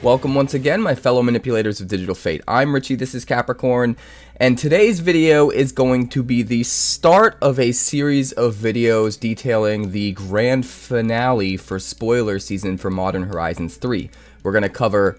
Welcome once again, my fellow manipulators of Digital Fate. I'm Richie, this is Capricorn, and today's video is going to be the start of a series of videos detailing the grand finale for spoiler season for Modern Horizons 3. We're going to cover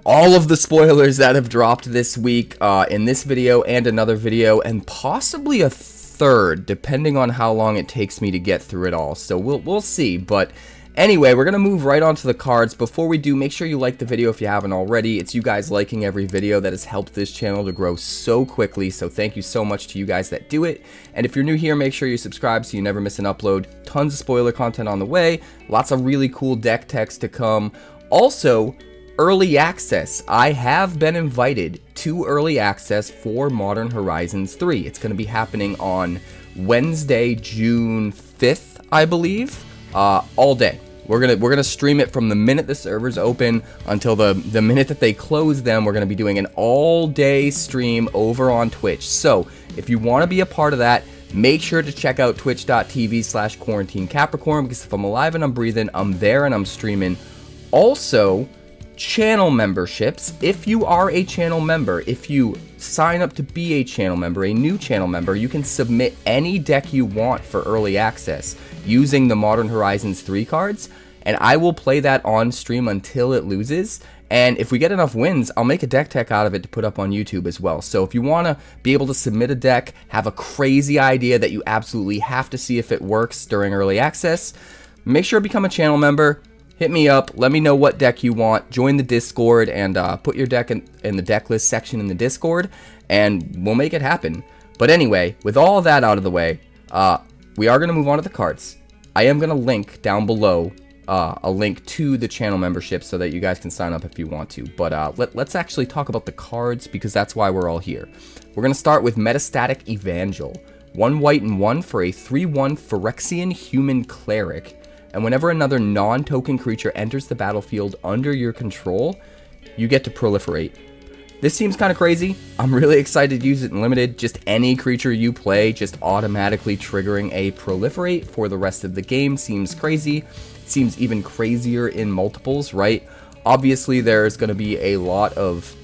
all of the spoilers that have dropped this week in this video and another video, and possibly a third, depending on how long it takes me to get through it all. So we'll see, but anyway, we're going to move right on to the cards. Before we do, make sure you like the video if you haven't already. It's you guys liking every video that has helped this channel to grow so quickly, so thank you so much to you guys that do it. And if you're new here, make sure you subscribe so you never miss an upload. Tons of spoiler content on the way, lots of really cool deck techs to come. Also, early access. I have been invited to early access for Modern Horizons 3. It's going to be happening on Wednesday, June 5th, I believe. All day. We're gonna stream it from the minute the servers open until the minute that they close them. We're gonna be doing an all-day stream over on Twitch. So if you want to be a part of that, make sure to check out twitch.tv/quarantinecapricorn, because if I'm alive and I'm breathing, I'm there and I'm streaming. Also, channel memberships. If you are a channel member, if you sign up to be a channel member, a new channel member, you can submit any deck you want for early access using the Modern Horizons 3 cards, and I will play that on stream until it loses. And if we get enough wins, I'll make a deck tech out of it to put up on YouTube as well. So if you want to be able to submit a deck, have a crazy idea that you absolutely have to see if it works during early access, make sure to become a channel member. Hit me up, let me know what deck you want, join the Discord, and put your deck in the deck list section in the Discord, and we'll make it happen. But anyway, with all of that out of the way, we are going to move on to the cards. I am going to link down below a link to the channel membership so that you guys can sign up if you want to. But let's actually talk about the cards, because that's why we're all here. We're going to start with Metastatic Evangel. 1 white and 1 for a 3/1 Phyrexian Human Cleric. And whenever another non-token creature enters the battlefield under your control, you get to proliferate. This seems kind of crazy. I'm really excited to use it in Limited. Just any creature you play, just automatically triggering a proliferate for the rest of the game seems crazy. It seems even crazier in multiples, right? Obviously, there's going to be a lot of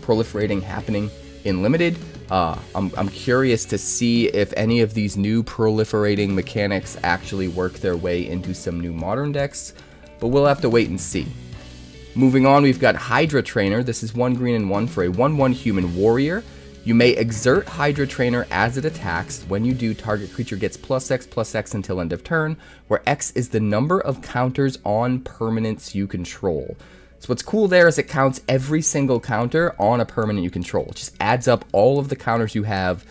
proliferating happening in Limited. I'm curious to see if any of these new proliferating mechanics actually work their way into some new modern decks, but we'll have to wait and see. Moving on, we've got Hydra Trainer. This is 1 green and 1 for a 1/1 human warrior. You may exert Hydra Trainer as it attacks. When you do, target creature gets +X/+X until end of turn, where X is the number of counters on permanents you control. So what's cool there is it counts every single counter on a permanent you control. It just adds up all of the counters you have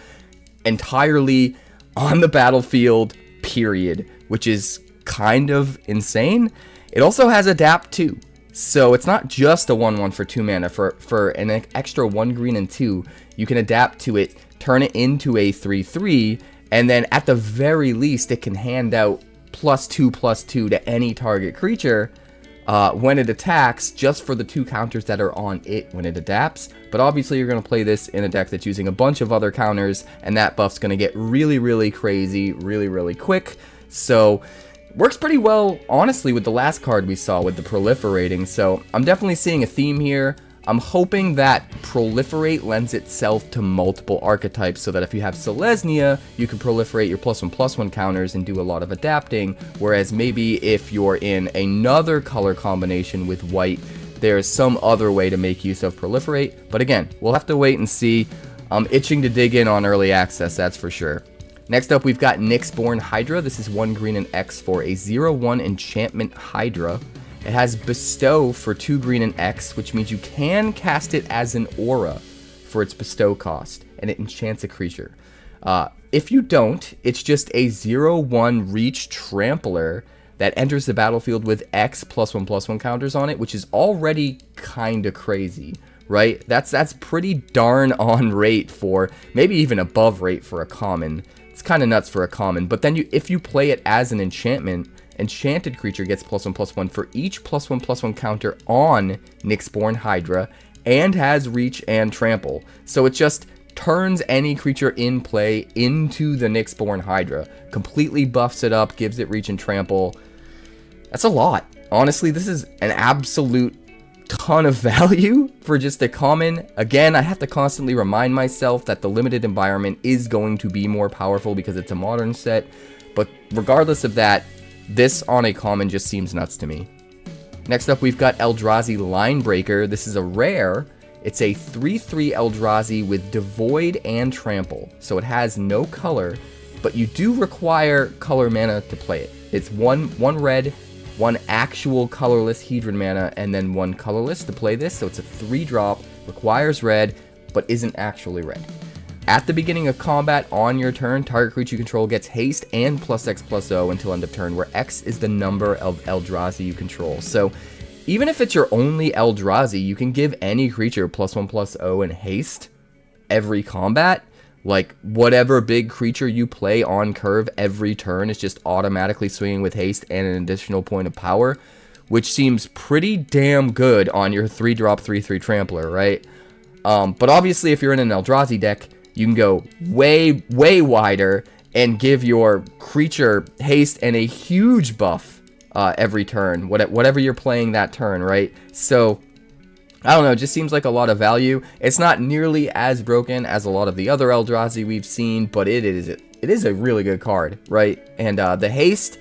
entirely on the battlefield, period, which is kind of insane. It also has Adapt too. So it's not just a 1/1 for 2 mana. For an extra 1 green and 2, you can adapt to it, turn it into a 3/3, and then at the very least it can hand out +2/+2 to any target creature when it attacks, just for the 2 counters that are on it when it adapts. But obviously you're going to play this in a deck that's using a bunch of other counters, and that buff's going to get really, really crazy really quick. So works pretty well, honestly, with the last card we saw with the proliferating. So I'm definitely seeing a theme here. I'm hoping that proliferate lends itself to multiple archetypes, so that if you have Selesnya, you can proliferate your +1/+1 counters and do a lot of adapting, whereas maybe if you're in another color combination with white, there's some other way to make use of proliferate. But again, we'll have to wait and see. I'm itching to dig in on early access, that's for sure. Next up, we've got Nyxborn Hydra. This is 1 green and X for a 0/1 enchantment Hydra. It has Bestow for 2 green and X, which means you can cast it as an aura for its Bestow cost, and it enchants a creature. If you don't, it's just a 0/1 Reach Trampler that enters the battlefield with X +1/+1 counters on it, which is already kind of crazy, right? That's pretty darn on rate for, maybe even above rate for a common. It's kind of nuts for a common, but then if you play it as an enchantment, enchanted creature gets +1/+1 for each +1/+1 counter on Nyxborn Hydra, and has Reach and Trample. So it just turns any creature in play into the Nyxborn Hydra, completely buffs it up, gives it Reach and Trample. That's a lot. Honestly, this is an absolute ton of value for just a common. Again, I have to constantly remind myself that the limited environment is going to be more powerful because it's a modern set. But regardless of that, this on a common just seems nuts to me. Next up, we've got Eldrazi Linebreaker. This is a rare. It's a 3/3 Eldrazi with Devoid and Trample. So it has no color, but you do require color mana to play it. It's one red, one actual colorless Hedron mana, and then one colorless to play this. So it's a 3-drop, requires red, but isn't actually red. At the beginning of combat on your turn, target creature you control gets haste and +X/+0 until end of turn, where X is the number of Eldrazi you control. So even if it's your only Eldrazi, you can give any creature +1/+0 and haste every combat. Like, whatever big creature you play on curve every turn is just automatically swinging with haste and an additional point of power, which seems pretty damn good on your 3-drop 3/3 Trampler, right? But obviously, if you're in an Eldrazi deck, you can go way, way wider and give your creature haste and a huge buff every turn, whatever you're playing that turn, right? So, I don't know, it just seems like a lot of value. It's not nearly as broken as a lot of the other Eldrazi we've seen, but it is a really good card, right? And the haste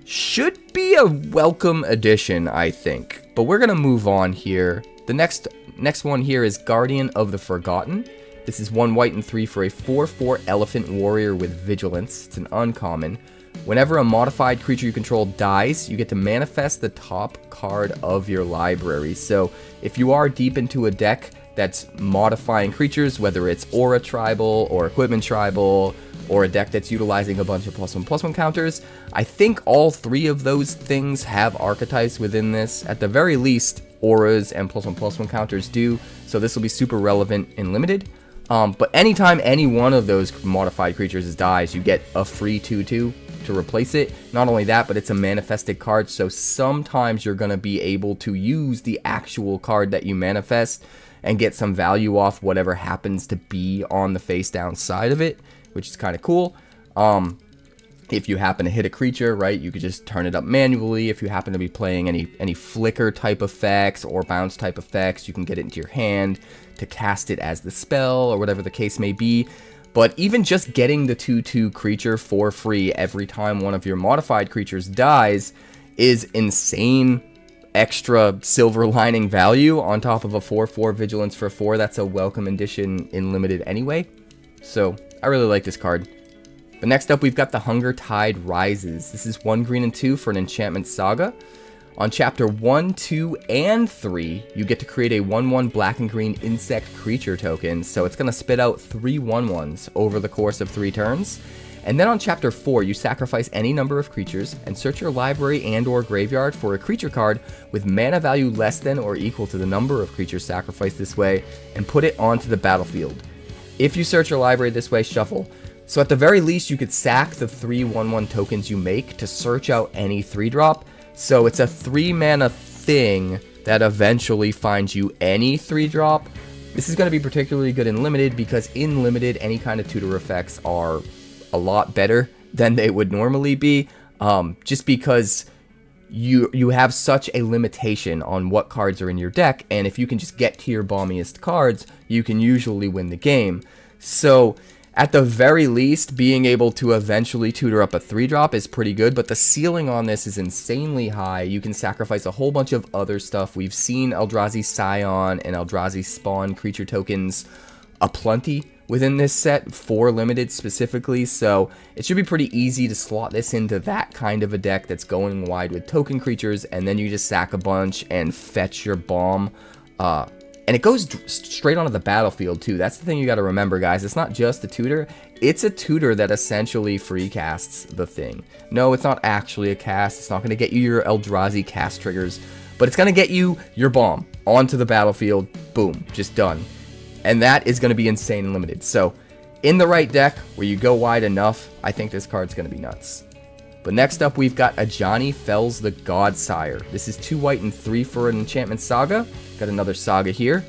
should be a welcome addition, I think. But we're going to move on here. The next one here is Guardian of the Forgotten. This is 1 white and 3 for a 4/4 Elephant Warrior with Vigilance. It's an uncommon. Whenever a modified creature you control dies, you get to manifest the top card of your library. So if you are deep into a deck that's modifying creatures, whether it's Aura Tribal or Equipment Tribal, or a deck that's utilizing a bunch of +1/+1 counters, I think all 3 of those things have archetypes within this. At the very least, auras and +1/+1 counters do, so this will be super relevant in Limited. But anytime any one of those modified creatures dies, you get a free 2/2 to replace it. Not only that, but it's a manifested card, so sometimes you're going to be able to use the actual card that you manifest and get some value off whatever happens to be on the face down side of it, which is kind of cool. If you happen to hit a creature, right, you could just turn it up manually. If you happen to be playing any flicker type effects or bounce type effects, you can get it into your hand to cast it as the spell or whatever the case may be. But even just getting the 2/2 creature for free every time one of your modified creatures dies is insane extra silver lining value on top of a 4/4 Vigilance for 4. That's a welcome addition in Limited anyway. So I really like this card. But next up, we've got the Hunger Tide Rises. This is 1 green and 2 for an Enchantment Saga. On Chapter 1, 2, and 3, you get to create a 1/1 black and green insect creature token. So it's going to spit out 3 1/1s over the course of 3 turns. And then on Chapter 4, you sacrifice any number of creatures and search your library and or graveyard for a creature card with mana value less than or equal to the number of creatures sacrificed this way and put it onto the battlefield. If you search your library this way, shuffle. So at the very least, you could sack the 3 1/1 tokens you make to search out any 3-drop. So it's a 3 mana thing that eventually finds you any 3-drop. This is going to be particularly good in Limited because in Limited, any kind of tutor effects are a lot better than they would normally be. Just because you have such a limitation on what cards are in your deck. And if you can just get to your bombiest cards, you can usually win the game. So at the very least, being able to eventually tutor up a 3-drop is pretty good, but the ceiling on this is insanely high. You can sacrifice a whole bunch of other stuff. We've seen Eldrazi Scion and Eldrazi Spawn creature tokens aplenty within this set for Limited specifically, so it should be pretty easy to slot this into that kind of a deck that's going wide with token creatures, and then you just sack a bunch and fetch your bomb. And it goes straight onto the battlefield, too. That's the thing you got to remember, guys. It's not just a tutor. It's a tutor that essentially free casts the thing. No, it's not actually a cast. It's not going to get you your Eldrazi cast triggers. But it's going to get you your bomb onto the battlefield. Boom. Just done. And that is going to be insane and Limited. So, in the right deck, where you go wide enough, I think this card's going to be nuts. But next up, we've got Ajani Fells the Godsire. This is 2 white and 3 for an Enchantment Saga. Got another Saga here.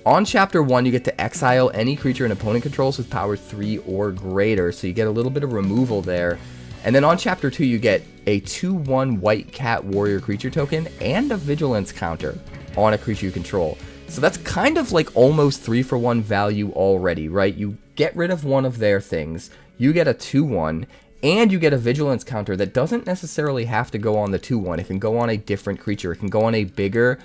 On Chapter 1, you get to exile any creature an opponent controls with power 3 or greater, so you get a little bit of removal there. And then on Chapter 2, you get a 2/1 White Cat Warrior creature token and a Vigilance counter. on a creature you control. So that's kind of like almost 3-for-1 value already, right? You get rid of one of their things, you get a 2/1, and you get a vigilance counter that doesn't necessarily have to go on the 2/1. It can go on a different creature. It can go on a bigger,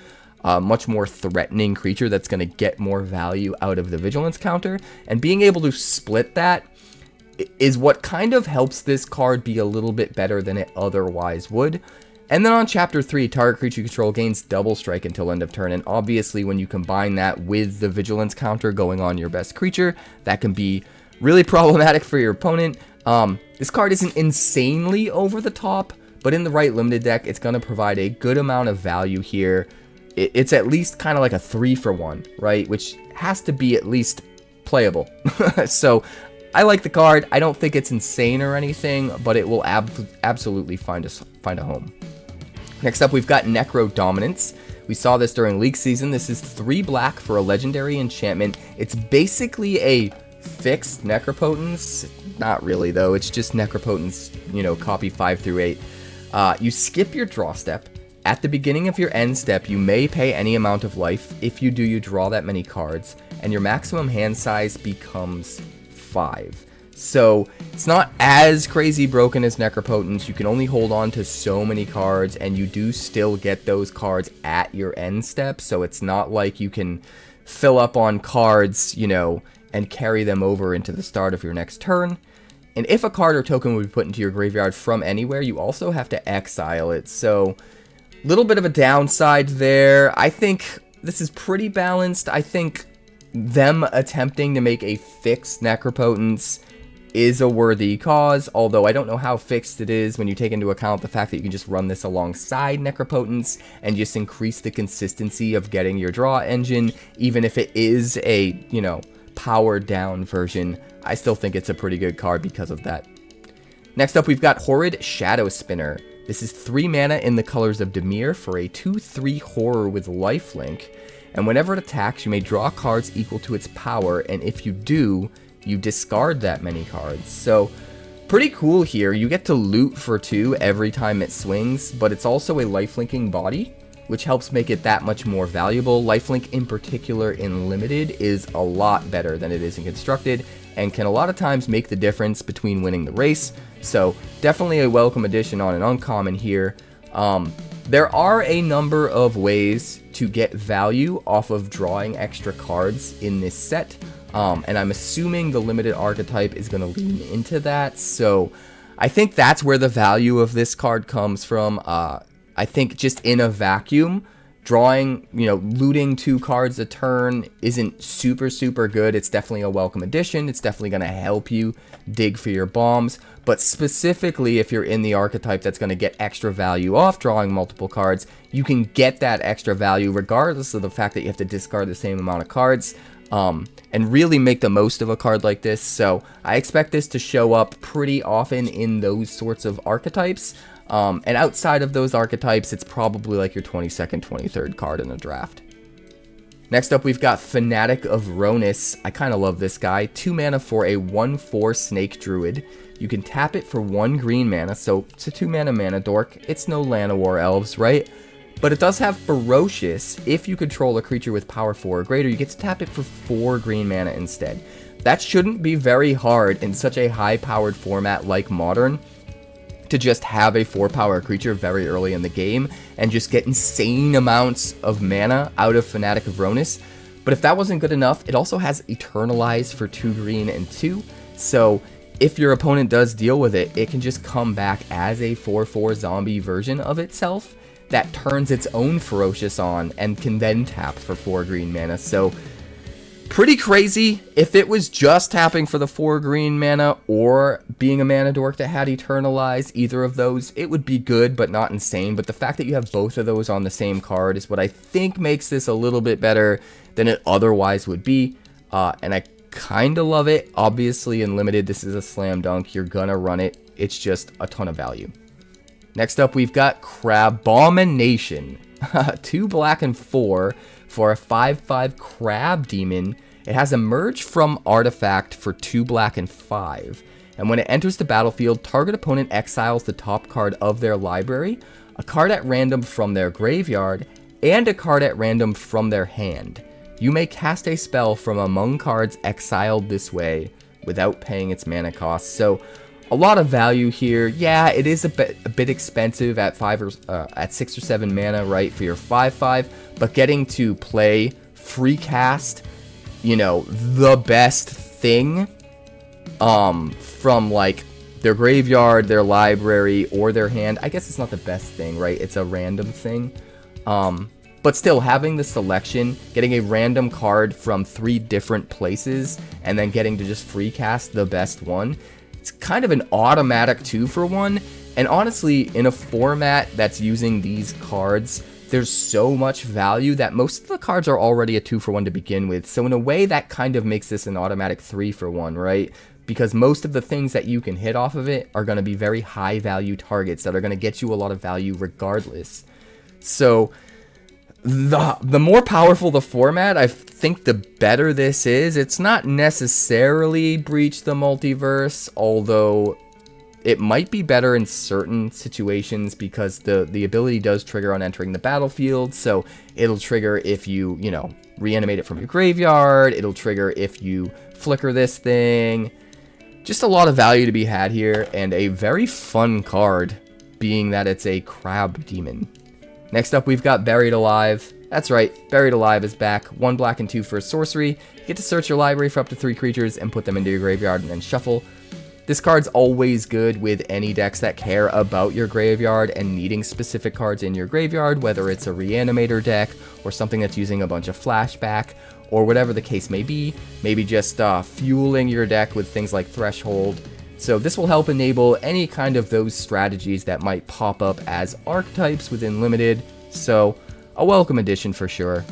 much more threatening creature that's going to get more value out of the vigilance counter. And being able to split that is what kind of helps this card be a little bit better than it otherwise would. And then on Chapter 3, target creature you control gains double strike until end of turn, and obviously when you combine that with the vigilance counter going on your best creature, that can be really problematic for your opponent. This card isn't insanely over the top, but in the right limited deck, it's going to provide a good amount of value here. It's at least kind of like a 3-for-1, right? Which has to be at least playable. So I like the card. I don't think it's insane or anything, but it will absolutely find a home. Next up, we've got Necro Dominance. We saw this during League Season. This is 3 black for a legendary enchantment. It's basically a fixed Necropotence. Not really, though. It's just Necropotence, you know, copy 5 through 8. You skip your draw step. At the beginning of your end step, you may pay any amount of life. If you do, you draw that many cards, and your maximum hand size becomes 5. So it's not as crazy broken as Necropotence. You can only hold on to so many cards, and you do still get those cards at your end step. So it's not like you can fill up on cards, you know, and carry them over into the start of your next turn. And if a card or token would be put into your graveyard from anywhere, you also have to exile it. So a little bit of a downside there. I think this is pretty balanced. I think them attempting to make a fixed Necropotence is a worthy cause, although I don't know how fixed it is when you take into account the fact that you can just run this alongside Necropotence and just increase the consistency of getting your draw engine, even if it is a, you know, powered down version. I still think it's a pretty good card because of that. Next up, we've got Horrid Shadow Spinner. This is 3 mana in the colors of Dimir for a 2/3 horror with lifelink, and whenever it attacks, you may draw cards equal to its power, and if you do, you discard that many cards. So pretty cool here. You get to loot for 2 every time it swings, but it's also a lifelinking body, which helps make it that much more valuable. Lifelink in particular in Limited is a lot better than it is in Constructed, and can a lot of times make the difference between winning the race. So definitely a welcome addition on an uncommon here. There are a number of ways to get value off of drawing extra cards in this set. And I'm assuming the limited archetype is going to lean into that. So I think that's where the value of this card comes from. I think just in a vacuum, drawing, you know, looting 2 cards a turn isn't super good. It's definitely a welcome addition. It's definitely going to help you dig for your bombs. But specifically, if you're in the archetype that's going to get extra value off drawing multiple cards, you can get that extra value regardless of the fact that you have to discard the same amount of cards. And really make the most of a card like this. So I expect this to show up pretty often in those sorts of archetypes. And outside of those archetypes, it's probably like your 22nd, 23rd card in a draft. Next up, we've got Fanatic of Rhonas. I kind of love this guy. 2 mana for a 1/4 Snake Druid. You can tap it for 1 green mana, so it's a 2 mana dork. It's no Llanowar Elves, right? But it does have Ferocious. If you control a creature with power 4 or greater, you get to tap it for 4 green mana instead. That shouldn't be very hard in such a high-powered format like Modern to just have a 4-power creature very early in the game and just get insane amounts of mana out of Fanatic of Rhonas. But if that wasn't good enough, it also has Eternalize for 2 green and 2. So if your opponent does deal with it, it can just come back as a 4/4 zombie version of itself that turns its own Ferocious on and can then tap for 4 green mana. So pretty crazy. If it was just tapping for the 4 green mana or being a mana dork that had Eternalize, either of those, it would be good but not insane. But the fact that you have both of those on the same card is what I think makes this a little bit better than it otherwise would be. And I kind of love it. Obviously in Limited, this is a slam dunk. You're gonna run it. It's just a ton of value. Next up, we've got Crabomination. 2 black and 4 for a 5/5 Crab Demon. It has a Merge from Artifact for 2 black and 5. And when it enters the battlefield, target opponent exiles the top card of their library, a card at random from their graveyard, and a card at random from their hand. You may cast a spell from among cards exiled this way without paying its mana cost. So a lot of value here. Yeah, it is a bit expensive at 6 or 7 mana, right, for your 5/5, but getting to play free cast, you know, the best thing from like their graveyard, their library, or their hand. I guess it's not the best thing, right? It's a random thing. But still, having the selection, getting a random card from 3 different places, and then getting to just free cast the best one, it's kind of an automatic 2-for-1. And honestly, in a format that's using these cards, there's so much value that most of the cards are already a 2-for-1 to begin with. So in a way, that kind of makes this an automatic 3-for-1, right? Because most of the things that you can hit off of it are going to be very high value targets that are going to get you a lot of value regardless. So the more powerful the format, I think the better this is. It's not necessarily Breach the Multiverse, although it might be better in certain situations because the ability does trigger on entering the battlefield. So it'll trigger if you know, reanimate it from your graveyard. It'll trigger if you flicker this thing. Just a lot of value to be had here, and a very fun card, being that it's a crab demon. Next up, we've got Buried Alive. That's right, Buried Alive is back. 1 black and 2 for a sorcery. You get to search your library for up to 3 creatures and put them into your graveyard and then shuffle. This card's always good with any decks that care about your graveyard and needing specific cards in your graveyard, whether it's a Reanimator deck or something that's using a bunch of flashback, or whatever the case may be. Maybe just fueling your deck with things like Threshold. So this will help enable any kind of those strategies that might pop up as archetypes within Limited. So a welcome addition for sure.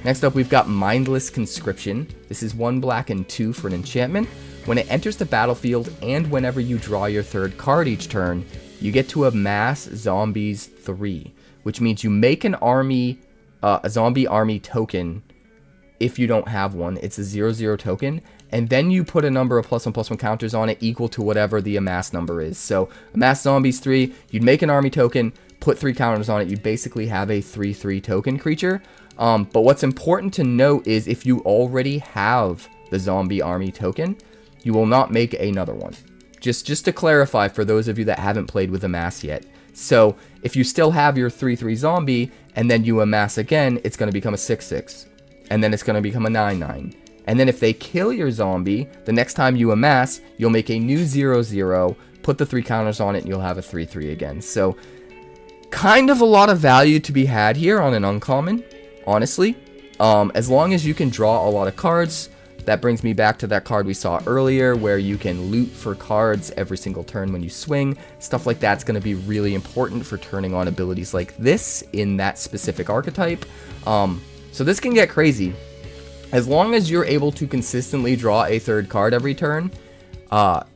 Next up, we've got Mindless Conscription. This is 1 black and 2 for an enchantment. When it enters the battlefield and whenever you draw your 3rd card each turn, you get to amass zombies 3, which means you make an army, a zombie army token. If you don't have one, it's a 0/0 token, and then you put a number of +1/+1 counters on it equal to whatever the amass number is. So amass zombies 3, you'd make an army token, put 3 counters on it, you'd basically have a 3/3 token creature. But what's important to note is if you already have the zombie army token, you will not make another one. Just to clarify for those of you that haven't played with amass yet. So if you still have your 3/3 zombie and then you amass again, it's going to become a 6/6. And then it's going to become a 9/9. And then if they kill your zombie, the next time you amass, you'll make a new 0/0, put the 3 counters on it, and you'll have a 3/3 again. So kind of a lot of value to be had here on an uncommon, honestly. As long as you can draw a lot of cards. That brings me back to that card we saw earlier where you can loot for cards every single turn when you swing. Stuff like that's going to be really important for turning on abilities like this in that specific archetype. So this can get crazy. As long as you're able to consistently draw a 3rd card every turn,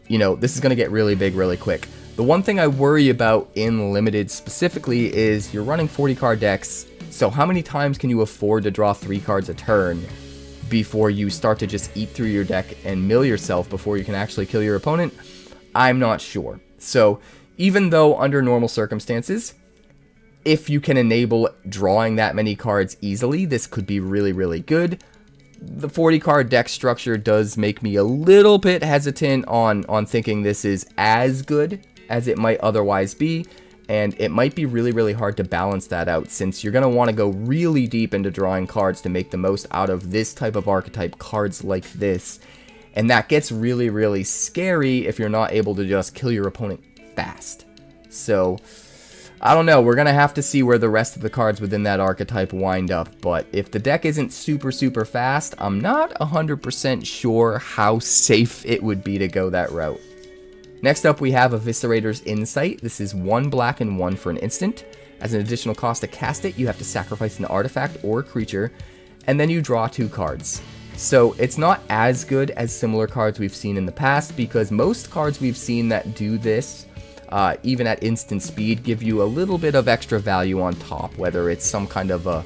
you know, this is going to get really big really quick. The one thing I worry about in Limited specifically is you're running 40 card decks, so how many times can you afford to draw 3 cards a turn before you start to just eat through your deck and mill yourself before you can actually kill your opponent? I'm not sure. So even though under normal circumstances, if you can enable drawing that many cards easily, this could be really, really good. The 40 card deck structure does make me a little bit hesitant on thinking this is as good as it might otherwise be. And it might be really, really hard to balance that out since you're going to want to go really deep into drawing cards to make the most out of this type of archetype, cards like this. And that gets really, really scary if you're not able to just kill your opponent fast. So I don't know, we're going to have to see where the rest of the cards within that archetype wind up, but if the deck isn't super, super fast, I'm not 100% sure how safe it would be to go that route. Next up, we have Eviscerator's Insight. This is 1 black and 1 for an instant. As an additional cost to cast it, you have to sacrifice an artifact or a creature, and then you draw 2 cards. So it's not as good as similar cards we've seen in the past, because most cards we've seen that do this, even at instant speed, give you a little bit of extra value on top, whether it's some kind of a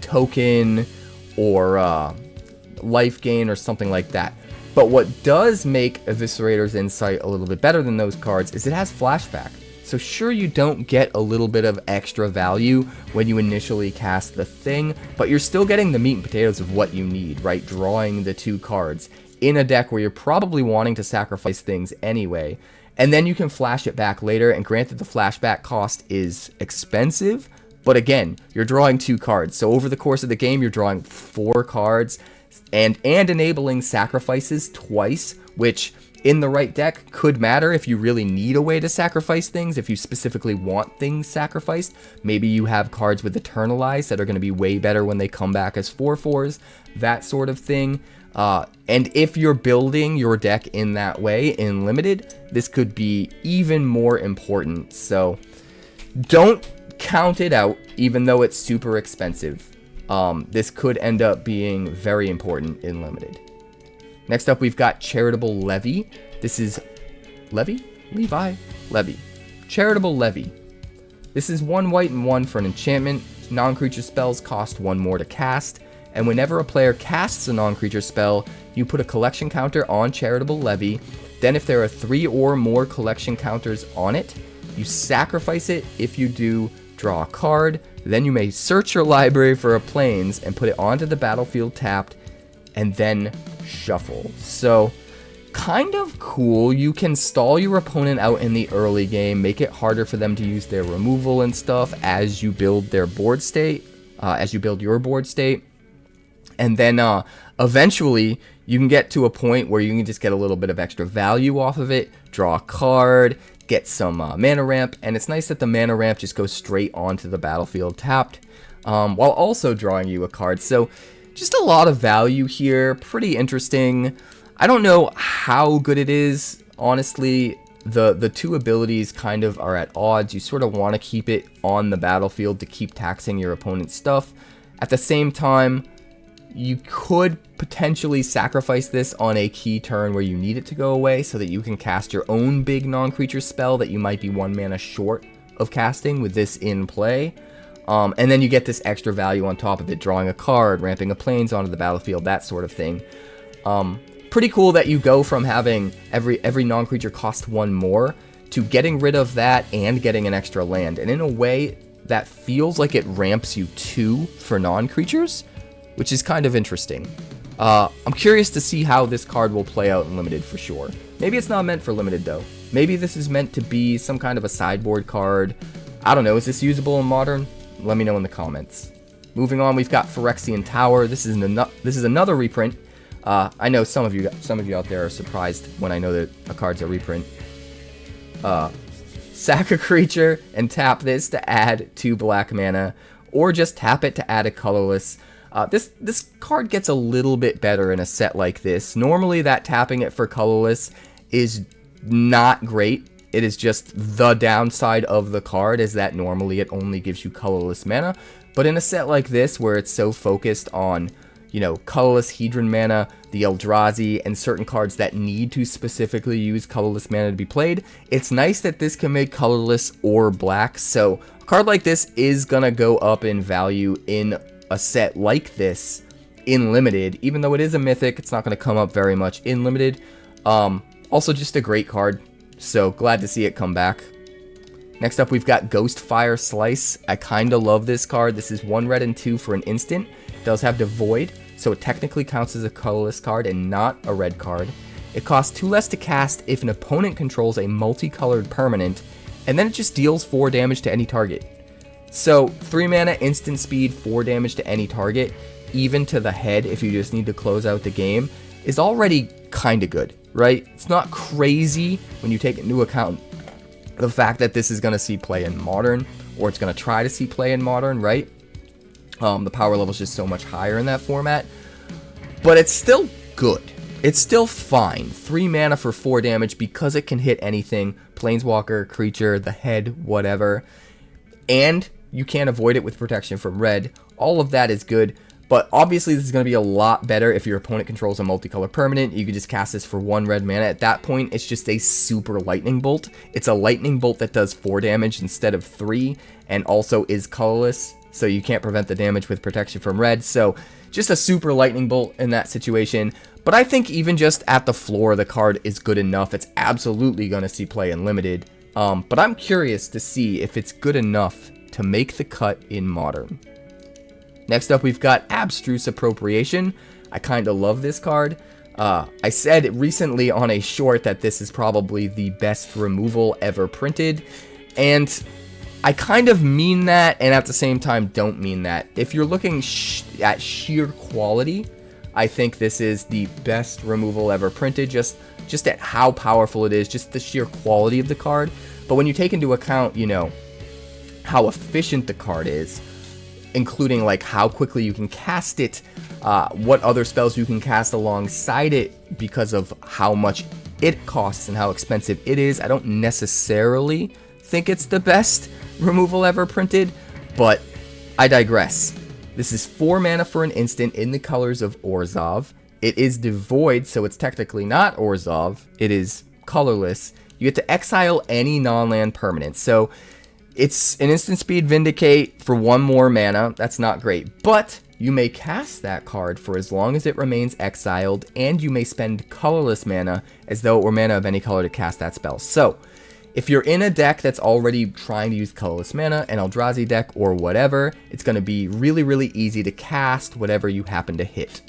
token or life gain or something like that. But what does make Eviscerator's Insight a little bit better than those cards is it has flashback. So sure, you don't get a little bit of extra value when you initially cast the thing, but you're still getting the meat and potatoes of what you need, right? Drawing the 2 cards in a deck where you're probably wanting to sacrifice things anyway. And then you can flash it back later, and granted the flashback cost is expensive, but again, you're drawing 2 cards. So over the course of the game, you're drawing 4 cards and enabling sacrifices twice, which in the right deck could matter if you really need a way to sacrifice things, if you specifically want things sacrificed. Maybe you have cards with Eternalize that are going to be way better when they come back as 4/4s, that sort of thing. And if you're building your deck in that way in Limited, this could be even more important. So don't count it out, even though it's super expensive. This could end up being very important in Limited. Next up, we've got Charitable Levy. This is Levy. Charitable Levy. This is 1 white and 1 for an enchantment. Non-creature spells cost 1 more to cast. And whenever a player casts a non-creature spell, you put a collection counter on Charitable Levy. Then if there are 3 or more collection counters on it, you sacrifice it. If you do, draw a card. Then you may search your library for a plains and put it onto the battlefield tapped, and then shuffle. So kind of cool. You can stall your opponent out in the early game, make it harder for them to use their removal and stuff as you build their board state, as you build your board state. And then eventually you can get to a point where you can just get a little bit of extra value off of it, draw a card, get some mana ramp, and it's nice that the mana ramp just goes straight onto the battlefield tapped, while also drawing you a card. So just a lot of value here, pretty interesting. I don't know how good it is, honestly. The 2 abilities kind of are at odds. You sort of want to keep it on the battlefield to keep taxing your opponent's stuff. At the same time, you could potentially sacrifice this on a key turn where you need it to go away so that you can cast your own big non-creature spell that you might be 1 mana short of casting with this in play. And then you get this extra value on top of it, drawing a card, ramping a plains onto the battlefield, that sort of thing. Pretty cool that you go from having every non-creature cost 1 more to getting rid of that and getting an extra land. And in a way, that feels like it ramps you 2 for non-creatures, which is kind of interesting. I'm curious to see how this card will play out in Limited for sure. Maybe it's not meant for Limited though. Maybe this is meant to be some kind of a sideboard card. I don't know, is this usable in Modern? Let me know in the comments. Moving on, we've got Phyrexian Tower. This is another reprint. I know some of you out there are surprised when I know that a card's a reprint. Sack a creature and tap this to add 2 black mana, or just tap it to add a colorless. This card gets a little bit better in a set like this. Normally that tapping it for colorless is not great. It is just the downside of the card, is that normally it only gives you colorless mana. But in a set like this, where it's so focused on, you know, colorless Hedron mana, the Eldrazi, and certain cards that need to specifically use colorless mana to be played, it's nice that this can make colorless or black. So a card like this is gonna go up in value in a set like this in Limited. Even though it is a mythic, it's not gonna come up very much in Limited. Also just a great card. So glad to see it come back. Next up, we've got Ghostfire Slice. I kind of love this card. This is 1 red and 2 for an instant. It does have Devoid, so it technically counts as a colorless card and not a red card. It costs 2 less to cast if an opponent controls a multicolored permanent, and then it just deals 4 damage to any target. So 3 mana, instant speed, 4 damage to any target, even to the head if you just need to close out the game, is already kind of good, right? It's not crazy when you take into account the fact that this is going to see play in Modern, or it's going to try to see play in Modern, right? The power level is just so much higher in that format, but it's still good. It's still fine. 3 mana for 4 damage because it can hit anything, planeswalker, creature, the head, whatever, and you can't avoid it with protection from red. All of that is good. But obviously this is going to be a lot better if your opponent controls a multicolor permanent. You can just cast this for 1 red mana. At that point, it's just a super lightning bolt. It's a lightning bolt that does 4 damage instead of 3, and also is colorless, so you can't prevent the damage with protection from red. So just a super lightning bolt in that situation. But I think even just at the floor, the card is good enough. It's absolutely going to see play in Limited. But I'm curious to see if it's good enough to make the cut in Modern. Next up, we've got Abstruse Appropriation. I kind of love this card. I said recently on a short that this is probably the best removal ever printed, and I kind of mean that, and at the same time don't mean that. If you're looking at sheer quality, I think this is the best removal ever printed, just at how powerful it is, just the sheer quality of the card. But when you take into account, you know, how efficient the card is, including like how quickly you can cast it, what other spells you can cast alongside it because of how much it costs and how expensive it is, I don't necessarily think it's the best removal ever printed, but I digress. This is 4 mana for an instant in the colors of Orzhov. It is devoid, so it's technically not Orzhov. It is colorless. You get to exile any non-land permanent. So it's an instant speed Vindicate for 1 more mana. That's not great, but you may cast that card for as long as it remains exiled, and you may spend colorless mana as though it were mana of any color to cast that spell. So if you're in a deck that's already trying to use colorless mana, an Eldrazi deck or whatever, it's going to be really, really easy to cast whatever you happen to hit.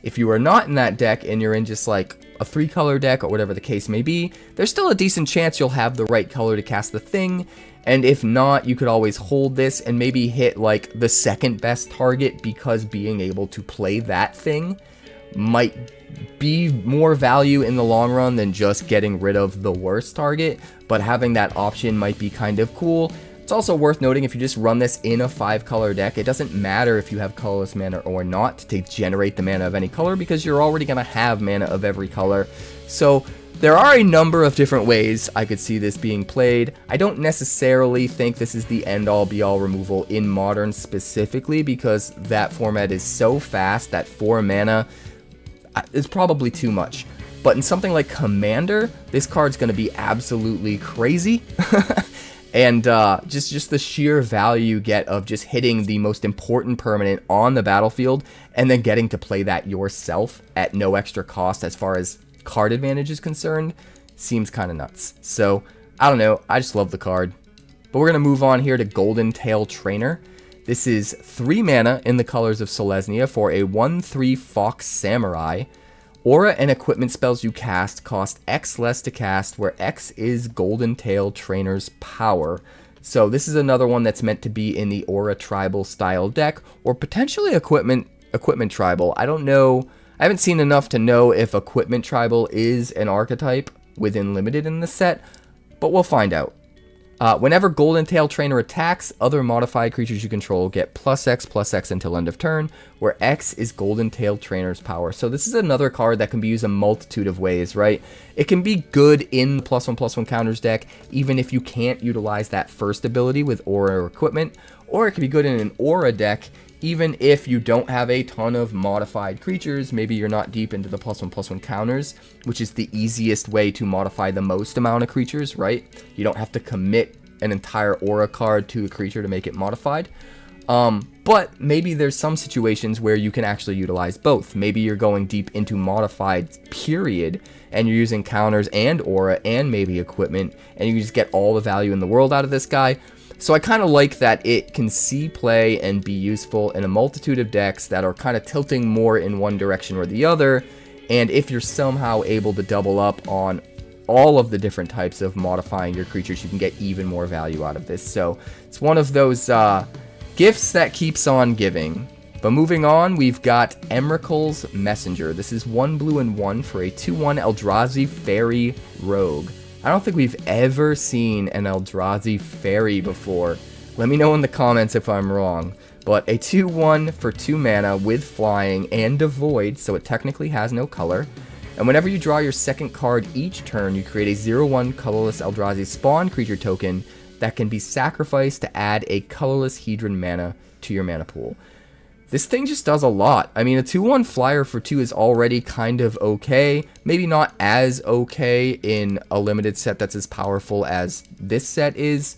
If you are not in that deck and you're in just like a 3-color deck or whatever the case may be, there's still a decent chance you'll have the right color to cast the thing. And if not, you could always hold this and maybe hit like the second best target, because being able to play that thing might be more value in the long run than just getting rid of the worst target. But having that option might be kind of cool. It's also worth noting, if you just run this in a 5-color deck, it doesn't matter if you have colorless mana or not to generate the mana of any color, because you're already going to have mana of every color. So there are a number of different ways I could see this being played. I don't necessarily think this is the end-all be-all removal in Modern specifically, because that format is so fast that 4 mana is probably too much. But in something like Commander, this card's going to be absolutely crazy. And just the sheer value you get of just hitting the most important permanent on the battlefield and then getting to play that yourself at no extra cost as far as card advantage is concerned seems kind of nuts. So I don't know, I just love the card. But we're going to move on here to Golden Tail Trainer. This is 3 mana in the colors of Selesnya for a 1/3 Fox Samurai. Aura and equipment spells you cast cost X less to cast, where X is Golden Tail Trainer's power. So this is another one that's meant to be in the Aura Tribal style deck, or potentially Equipment Tribal. I don't know. I haven't seen enough to know if Equipment Tribal is an archetype within Limited in the set, but we'll find out. Whenever Golden Tail Trainer attacks, other modified creatures you control get +X until end of turn, where X is Golden Tail Trainer's power. So this is another card that can be used a multitude of ways, right? It can be good in +1/+1 counters deck, even if you can't utilize that first ability with Aura or Equipment, or it can be good in an Aura deck, even if you don't have a ton of modified creatures. Maybe you're not deep into the +1/+1 counters, which is the easiest way to modify the most amount of creatures, right? You don't have to commit an entire Aura card to a creature to make it modified. But maybe there's some situations where you can actually utilize both. Maybe you're going deep into modified, period, and you're using counters and Aura and maybe Equipment, and you just get all the value in the world out of this guy. So I kind of like that it can see play and be useful in a multitude of decks that are kind of tilting more in one direction or the other. And if you're somehow able to double up on all of the different types of modifying your creatures, you can get even more value out of this. So it's one of those gifts that keeps on giving. But moving on, we've got Emrakul's Messenger. This is 1 blue and 1 for a 2/1 Eldrazi Fairy Rogue. I don't think we've ever seen an Eldrazi Fairy before. Let me know in the comments if I'm wrong. But a 2/1 for 2 mana with flying and devoid, so it technically has no color. And whenever you draw your second card each turn, you create a 0/1 colorless Eldrazi spawn creature token that can be sacrificed to add a colorless Hedron mana to your mana pool. This thing just does a lot. I mean, a 2/1 flyer for 2 is already kind of okay. Maybe not as okay in a Limited set that's as powerful as this set is,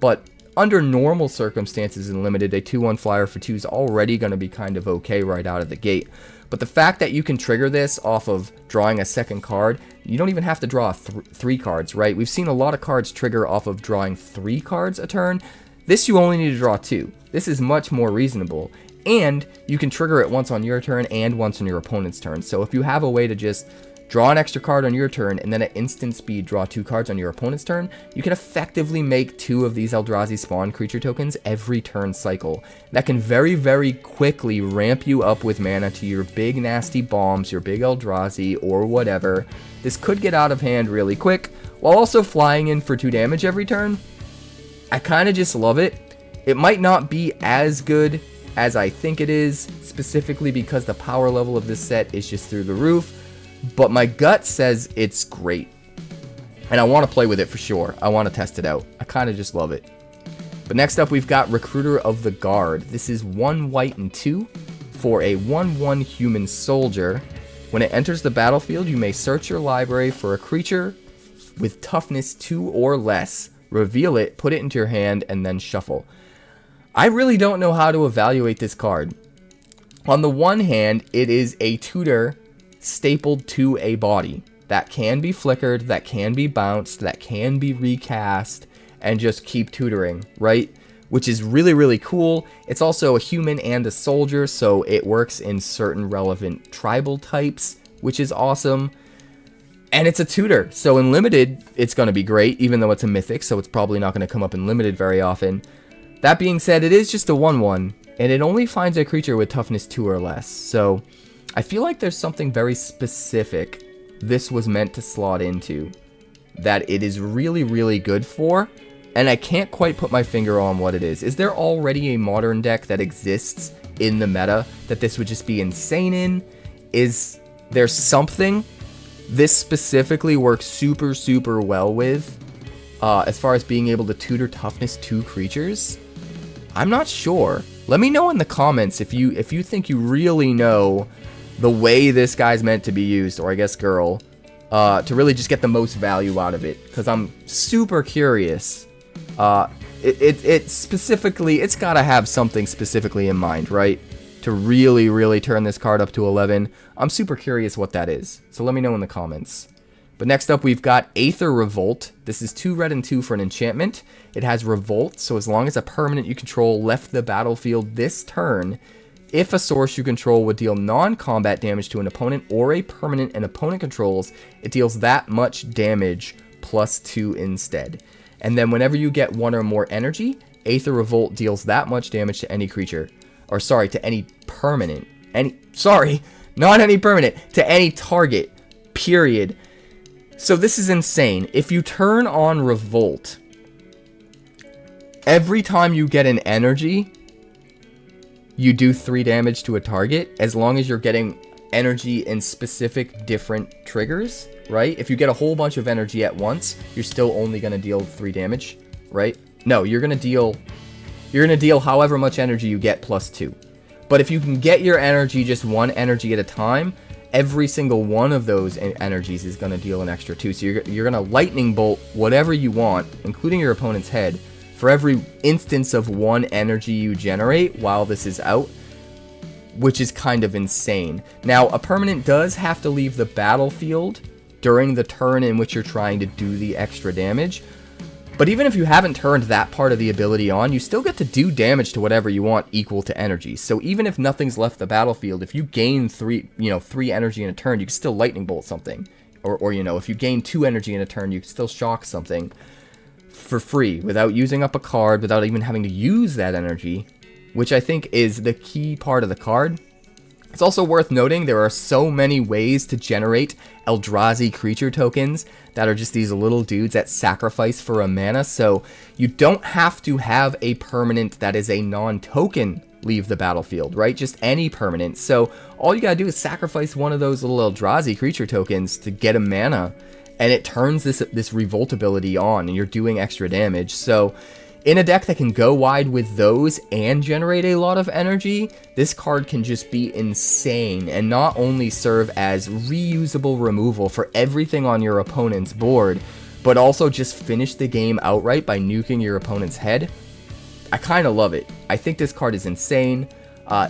but under normal circumstances in Limited, a 2/1 flyer for 2 is already going to be kind of okay right out of the gate. But the fact that you can trigger this off of drawing a second card, you don't even have to draw 3 cards, right? We've seen a lot of cards trigger off of drawing 3 cards a turn. This you only need to draw 2. This is much more reasonable. And you can trigger it once on your turn and once on your opponent's turn. So if you have a way to just draw an extra card on your turn and then at instant speed draw 2 cards on your opponent's turn, you can effectively make 2 of these Eldrazi spawn creature tokens every turn cycle. That can very, very quickly ramp you up with mana to your big nasty bombs, your big Eldrazi, or whatever. This could get out of hand really quick, while also flying in for 2 damage every turn. I kind of just love it. It might not be as good as I think it is, specifically because the power level of this set is just through the roof. But my gut says it's great. And I want to play with it for sure. I want to test it out. I kind of just love it. But next up, we've got Recruiter of the Guard. This is 1 white and 2 for a 1/1 human soldier. When it enters the battlefield, you may search your library for a creature with toughness 2 or less. Reveal it, put it into your hand, and then shuffle. I really don't know how to evaluate this card. On the one hand, it is a tutor stapled to a body that can be flickered, that can be bounced, that can be recast, and just keep tutoring, right? Which is really, really cool. It's also a human and a soldier, so it works in certain relevant tribal types, which is awesome. And it's a tutor, so in Limited, it's going to be great, even though it's a mythic, so it's probably not going to come up in Limited very often. That being said, it is just a 1/1, and it only finds a creature with toughness 2 or less, so I feel like there's something very specific this was meant to slot into that it is really, really good for, and I can't quite put my finger on what it is. Is there already a modern deck that exists in the meta that this would just be insane in? Is there something this specifically works super, super well with as far as being able to tutor toughness 2 creatures? I'm not sure. Let me know in the comments if you think you really know the way this guy's meant to be used, or I guess girl, to really just get the most value out of it, because I'm super curious. It specifically, it's got to have something specifically in mind, right? To really, really turn this card up to 11. I'm super curious what that is, so let me know in the comments. But next up, we've got Aether Revolt. This is 2 red and 2 for an enchantment. It has Revolt, so as long as a permanent you control left the battlefield this turn, if a source you control would deal non-combat damage to an opponent or a permanent an opponent controls, it deals that much damage plus 2 instead. And then whenever you get 1 or more energy, Aether Revolt deals that much damage to any creature. Or sorry, to any permanent. Not any permanent. To any target. Period. So this is insane. If you turn on Revolt, every time you get an energy, you do 3 damage to a target, as long as you're getting energy in specific different triggers, right? If you get a whole bunch of energy at once, you're still only going to deal 3 damage, right? No, you're going to deal however much energy you get plus 2. But if you can get your energy just 1 energy at a time, every single one of those energies is going to deal an extra 2. So you're going to lightning bolt whatever you want, including your opponent's head, for every instance of 1 energy you generate while this is out, which is kind of insane. Now, a permanent does have to leave the battlefield during the turn in which you're trying to do the extra damage, but even if you haven't turned that part of the ability on, you still get to do damage to whatever you want equal to energy. So even if nothing's left the battlefield, if you gain 3 energy in a turn, you can still lightning bolt something. Or if you gain 2 energy in a turn, you can still shock something for free without using up a card, without even having to use that energy, which I think is the key part of the card. It's also worth noting there are so many ways to generate Eldrazi creature tokens that are just these little dudes that sacrifice for a mana, so you don't have to have a permanent that is a non-token leave the battlefield, right? Just any permanent. So all you gotta do is sacrifice one of those little Eldrazi creature tokens to get a mana, and it turns this Revolt ability on, and you're doing extra damage. So in a deck that can go wide with those and generate a lot of energy, this card can just be insane and not only serve as reusable removal for everything on your opponent's board, but also just finish the game outright by nuking your opponent's head. I kind of love it. I think this card is insane.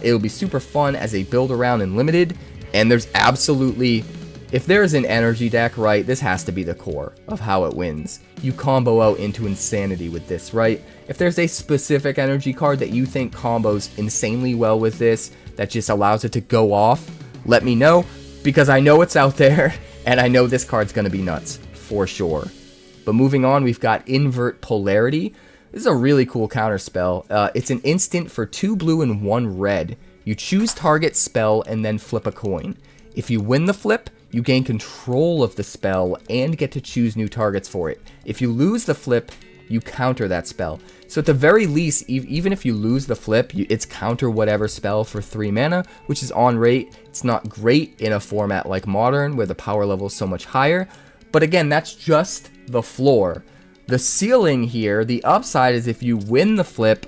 It'll be super fun as a build around in Limited, and there's absolutely, if there's an energy deck, right, this has to be the core of how it wins. You combo out into insanity with this, right? If there's a specific energy card that you think combos insanely well with this, that just allows it to go off, let me know, because I know it's out there, and I know this card's going to be nuts, for sure. But moving on, we've got Invert Polarity. This is a really cool counter spell. It's an instant for 2 blue and 1 red. You choose target spell and then flip a coin. If you win the flip, you gain control of the spell and get to choose new targets for it. If you lose the flip, you counter that spell. So at the very least, even if you lose the flip, it's counter whatever spell for 3 mana, which is on rate. It's not great in a format like Modern, where the power level is so much higher. But again, that's just the floor. The ceiling here, the upside is if you win the flip,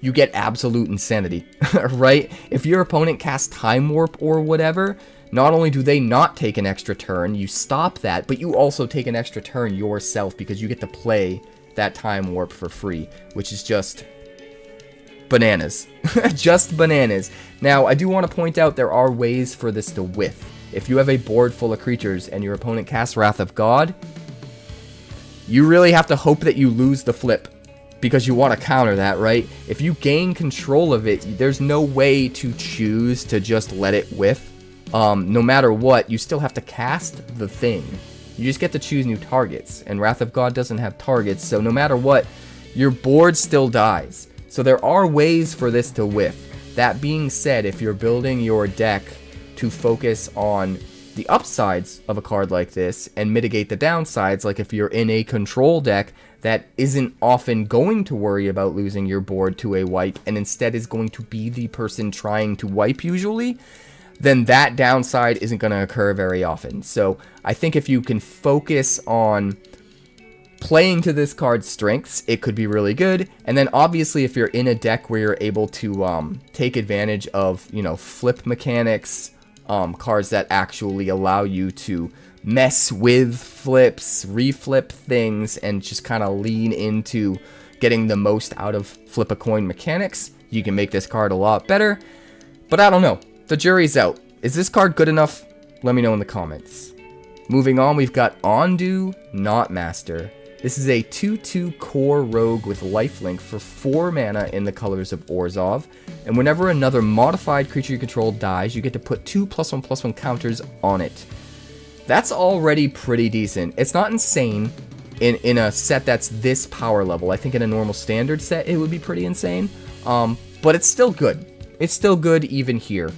you get absolute insanity, right? If your opponent casts Time Warp or whatever, not only do they not take an extra turn, you stop that, but you also take an extra turn yourself because you get to play that Time Warp for free, which is just bananas. Just bananas. Now, I do want to point out there are ways for this to whiff. If you have a board full of creatures and your opponent casts Wrath of God, you really have to hope that you lose the flip, because you want to counter that, right? If you gain control of it, there's no way to choose to just let it whiff. No matter what, you still have to cast the thing. You just get to choose new targets, and Wrath of God doesn't have targets, so no matter what, your board still dies. So there are ways for this to whiff. That being said, if you're building your deck to focus on the upsides of a card like this and mitigate the downsides, like if you're in a control deck that isn't often going to worry about losing your board to a wipe and instead is going to be the person trying to wipe usually, then that downside isn't going to occur very often. So I think if you can focus on playing to this card's strengths, it could be really good. And then obviously if you're in a deck where you're able to take advantage of, you know, flip mechanics, cards that actually allow you to mess with flips, reflip things, and just kind of lean into getting the most out of flip a coin mechanics, you can make this card a lot better. But I don't know. The jury's out. Is this card good enough? Let me know in the comments. Moving on, we've got Ondu Knotmaster. This is a 2/2 core rogue with lifelink for 4 mana in the colors of Orzhov. And whenever another modified creature you control dies, you get to put 2 +1/+1 counters on it. That's already pretty decent. It's not insane in a set that's this power level. I think in a normal standard set, it would be pretty insane. But it's still good. It's still good even here.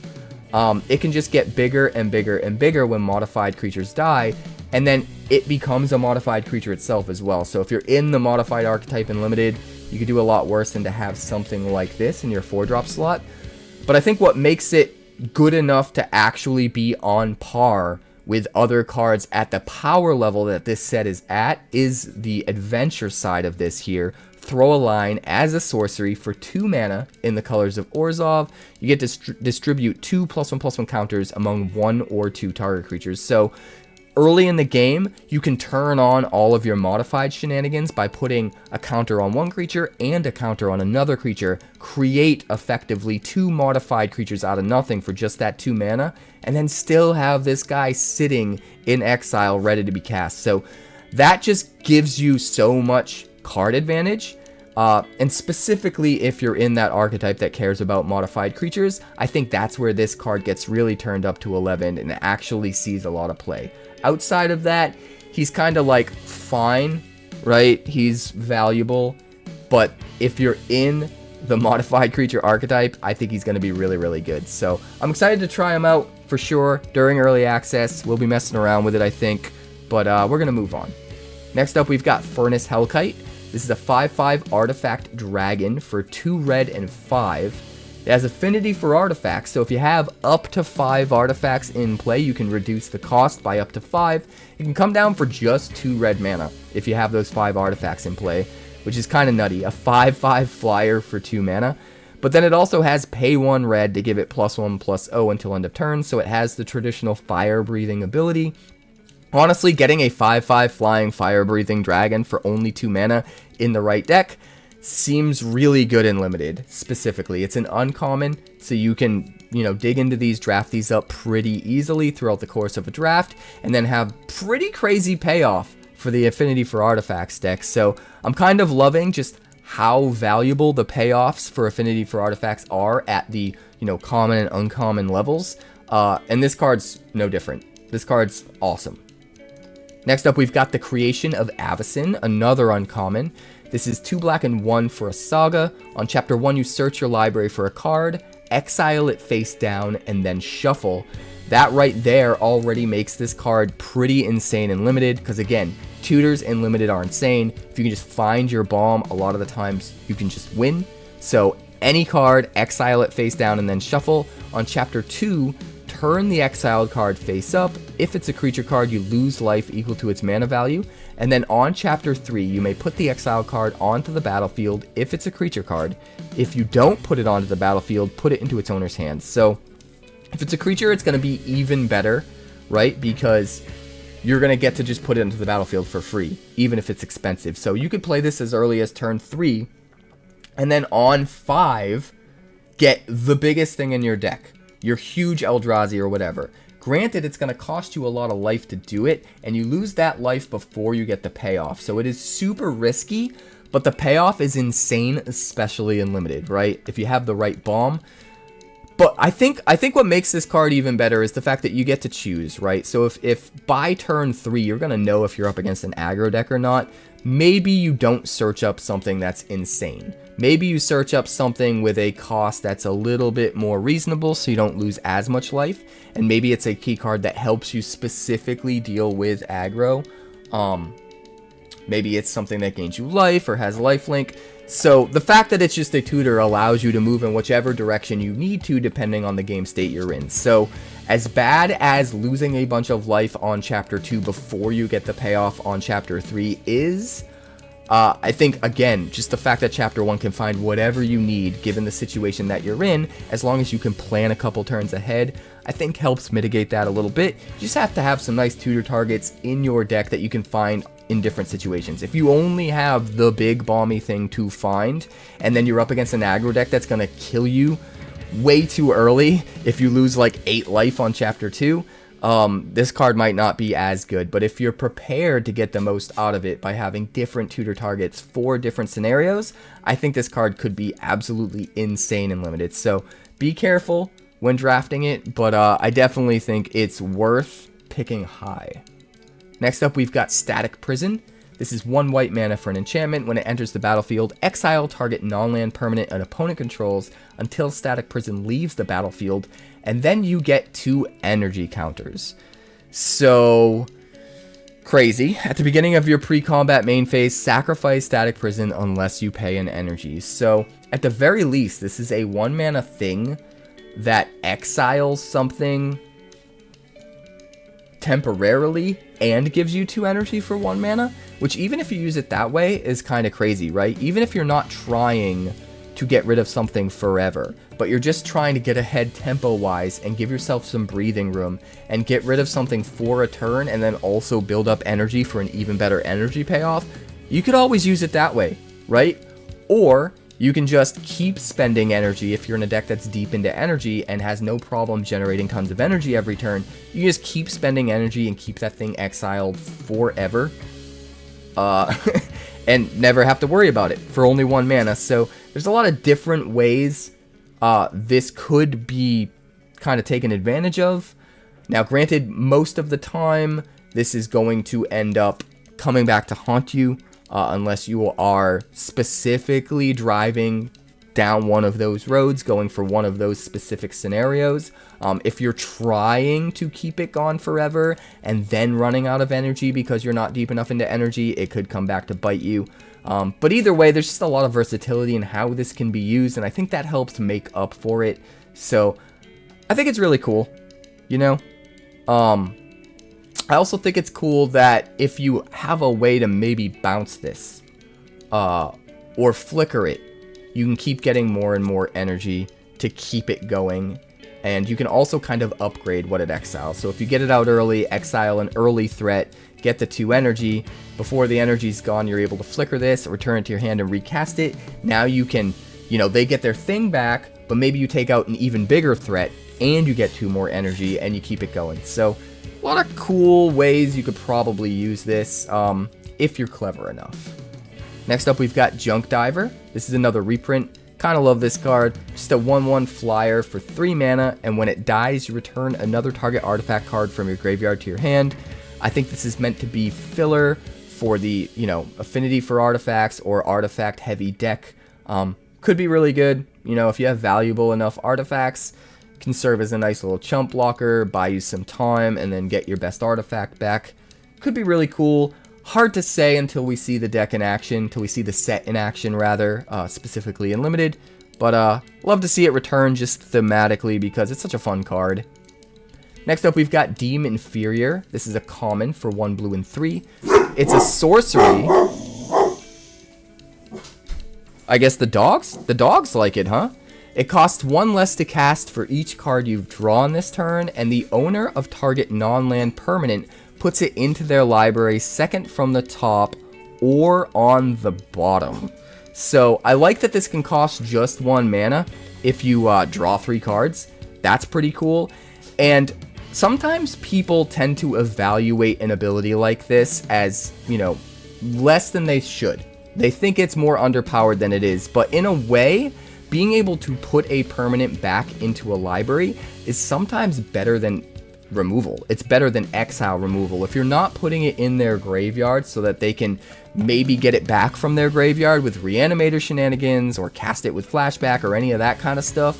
It can just get bigger and bigger and bigger when modified creatures die, and then it becomes a modified creature itself as well. So if you're in the modified archetype in Limited, you could do a lot worse than to have something like this in your 4-drop slot. But I think what makes it good enough to actually be on par with other cards at the power level that this set is at is the adventure side of this here. Throw a line as a sorcery for 2 mana in the colors of Orzhov. You get to distribute 2 +1/+1 counters among 1 or 2 target creatures. So early in the game, you can turn on all of your modified shenanigans by putting a counter on one creature and a counter on another creature. Create effectively 2 modified creatures out of nothing for just that 2 mana, and then still have this guy sitting in exile ready to be cast. So that just gives you so much card advantage. And specifically if you're in that archetype that cares about modified creatures, I think that's where this card gets really turned up to 11 and actually sees a lot of play. Outside of that, he's kind of like fine, right? He's valuable, but if you're in the modified creature archetype, I think he's going to be really, really good. So I'm excited to try him out for sure during early access. We'll be messing around with it, I think, but we're going to move on. Next up, we've got Furnace Hellkite. This is a 5/5 artifact dragon for 2 red and 5. It has affinity for artifacts, so if you have up to 5 artifacts in play, you can reduce the cost by up to 5. It can come down for just 2 red mana if you have those 5 artifacts in play, which is kind of nutty. A 5/5 flyer for 2 mana. But then it also has pay 1 red to give it +1/+0 until end of turn, so it has the traditional fire-breathing ability. Honestly, getting a 5/5 flying fire-breathing dragon for only 2 mana in the right deck seems really good in limited. Specifically, it's an uncommon, so you can, you know, dig into these, draft these up pretty easily throughout the course of a draft, and then have pretty crazy payoff for the Affinity for Artifacts deck. So I'm kind of loving just how valuable the payoffs for Affinity for Artifacts are at the, you know, common and uncommon levels. And this card's no different. This card's awesome. Next up, we've got the Creation of Avacyn, another uncommon. This is 2 black and 1 for a saga. On chapter 1, you search your library for a card, exile it face down, and then shuffle. That right there already makes this card pretty insane and limited, because again, tutors in limited are insane. If you can just find your bomb, a lot of the times you can just win. So any card, exile it face down, and then shuffle. On chapter 2, turn the exiled card face up. If it's a creature card, you lose life equal to its mana value. And then on chapter 3, you may put the exiled card onto the battlefield if it's a creature card. If you don't put it onto the battlefield, put it into its owner's hands. So if it's a creature, it's going to be even better, right? Because you're going to get to just put it into the battlefield for free, even if it's expensive. So you could play this as early as turn 3, and then on 5, get the biggest thing in your deck, your huge Eldrazi or whatever. Granted, it's going to cost you a lot of life to do it, and you lose that life before you get the payoff. So it is super risky, but the payoff is insane, especially in limited, right? If you have the right bomb. But I think what makes this card even better is the fact that you get to choose, right? So if by turn 3, you're going to know if you're up against an aggro deck or not, maybe you don't search up something that's insane. Maybe you search up something with a cost that's a little bit more reasonable so you don't lose as much life. And maybe it's a key card that helps you specifically deal with aggro. Maybe it's something that gains you life or has lifelink. So the fact that it's just a tutor allows you to move in whichever direction you need to depending on the game state you're in. So as bad as losing a bunch of life on chapter 2 before you get the payoff on chapter 3 is, I think, again, just the fact that chapter 1 can find whatever you need given the situation that you're in, as long as you can plan a couple turns ahead, I think helps mitigate that a little bit. You just have to have some nice tutor targets in your deck that you can find in different situations. If you only have the big bomby thing to find, and then you're up against an aggro deck that's going to kill you way too early if you lose like 8 life on chapter 2, this card might not be as good. But if you're prepared to get the most out of it by having different tutor targets for different scenarios, I think this card could be absolutely insane and limited. So be careful when drafting it, but I definitely think it's worth picking high. Next up, we've got Static Prison. This is 1 white mana for an enchantment. When it enters the battlefield, exile target non-land permanent an opponent controls until Static Prison leaves the battlefield, and then you get 2 energy counters. So crazy. At the beginning of your pre-combat main phase, sacrifice Static Prison unless you pay an energy. So at the very least, this is a 1 mana thing that exiles something temporarily and gives you 2 energy for 1 mana, which even if you use it that way is kind of crazy, right? Even if you're not trying to get rid of something forever, but you're just trying to get ahead tempo-wise and give yourself some breathing room and get rid of something for a turn and then also build up energy for an even better energy payoff, you could always use it that way, right? Or you can just keep spending energy if you're in a deck that's deep into energy and has no problem generating tons of energy every turn. You just keep spending energy and keep that thing exiled forever. And never have to worry about it for only 1 mana. So there's a lot of different ways this could be kind of taken advantage of. Now, granted, most of the time, this is going to end up coming back to haunt you. Unless you are specifically driving down one of those roads, going for one of those specific scenarios. If you're trying to keep it gone forever and then running out of energy because you're not deep enough into energy, it could come back to bite you. But either way, there's just a lot of versatility in how this can be used, and I think that helps make up for it. So I think it's really cool, you know? I also think it's cool that if you have a way to maybe bounce this, or flicker it, you can keep getting more and more energy to keep it going. And you can also kind of upgrade what it exiles. So if you get it out early, exile an early threat, get the 2 energy. Before the energy's gone, you're able to flicker this, return it to your hand, and recast it. Now you can, you know, they get their thing back, but maybe you take out an even bigger threat, and you get 2 more energy, and you keep it going. So a lot of cool ways you could probably use this if you're clever enough. Next up, we've got Junk Diver. This is another reprint. Kind of love this card. Just a 1/1 flyer for 3 mana, and when it dies, you return another target artifact card from your graveyard to your hand. I think this is meant to be filler for the, you know, affinity for artifacts or artifact heavy deck. Could be really good. You know, if you have valuable enough artifacts, can serve as a nice little chump blocker, buy you some time, and then get your best artifact back. Could be really cool. Hard to say until we see the deck in action, until we see the set in action, rather, specifically in Limited. But love to see it return just thematically because it's such a fun card. Next up, we've got Deem Inferior. This is a common for 1 blue and 3. It's a sorcery. I guess the dogs like it, huh? It costs 1 less to cast for each card you've drawn this turn, and the owner of target non-land permanent puts it into their library second from the top or on the bottom. So I like that this can cost just 1 mana if you draw 3 cards. That's pretty cool. And sometimes people tend to evaluate an ability like this as, you know, less than they should. They think it's more underpowered than it is, but in a way, being able to put a permanent back into a library is sometimes better than removal. It's better than exile removal. If you're not putting it in their graveyard so that they can maybe get it back from their graveyard with reanimator shenanigans or cast it with flashback or any of that kind of stuff,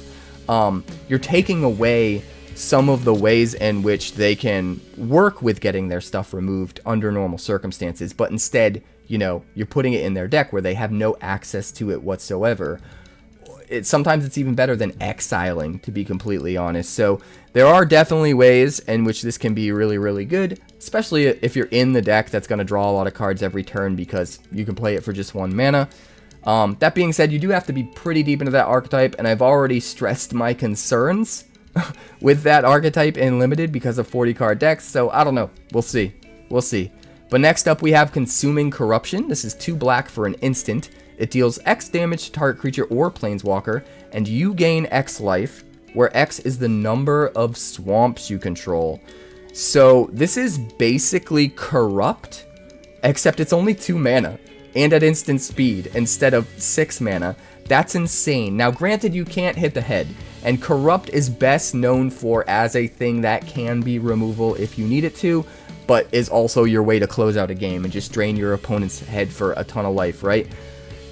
you're taking away some of the ways in which they can work with getting their stuff removed under normal circumstances. But instead, you know, you're putting it in their deck where they have no access to it whatsoever. Sometimes it's even better than exiling, to be completely honest. So there are definitely ways in which this can be really, really good, especially if you're in the deck that's going to draw a lot of cards every turn because you can play it for just 1 mana. That being said, you do have to be pretty deep into that archetype, and I've already stressed my concerns with that archetype in Limited because of 40 card decks, so I don't know. We'll see. We'll see. But next up, we have Consuming Corruption. This is 2 black for an instant. It deals X damage to target creature or planeswalker, and you gain X life, where X is the number of swamps you control. So this is basically Corrupt, except it's only 2 mana, and at instant speed instead of 6 mana. That's insane. Now granted, you can't hit the head, and Corrupt is best known for as a thing that can be removal if you need it to, but is also your way to close out a game and just drain your opponent's head for a ton of life, right?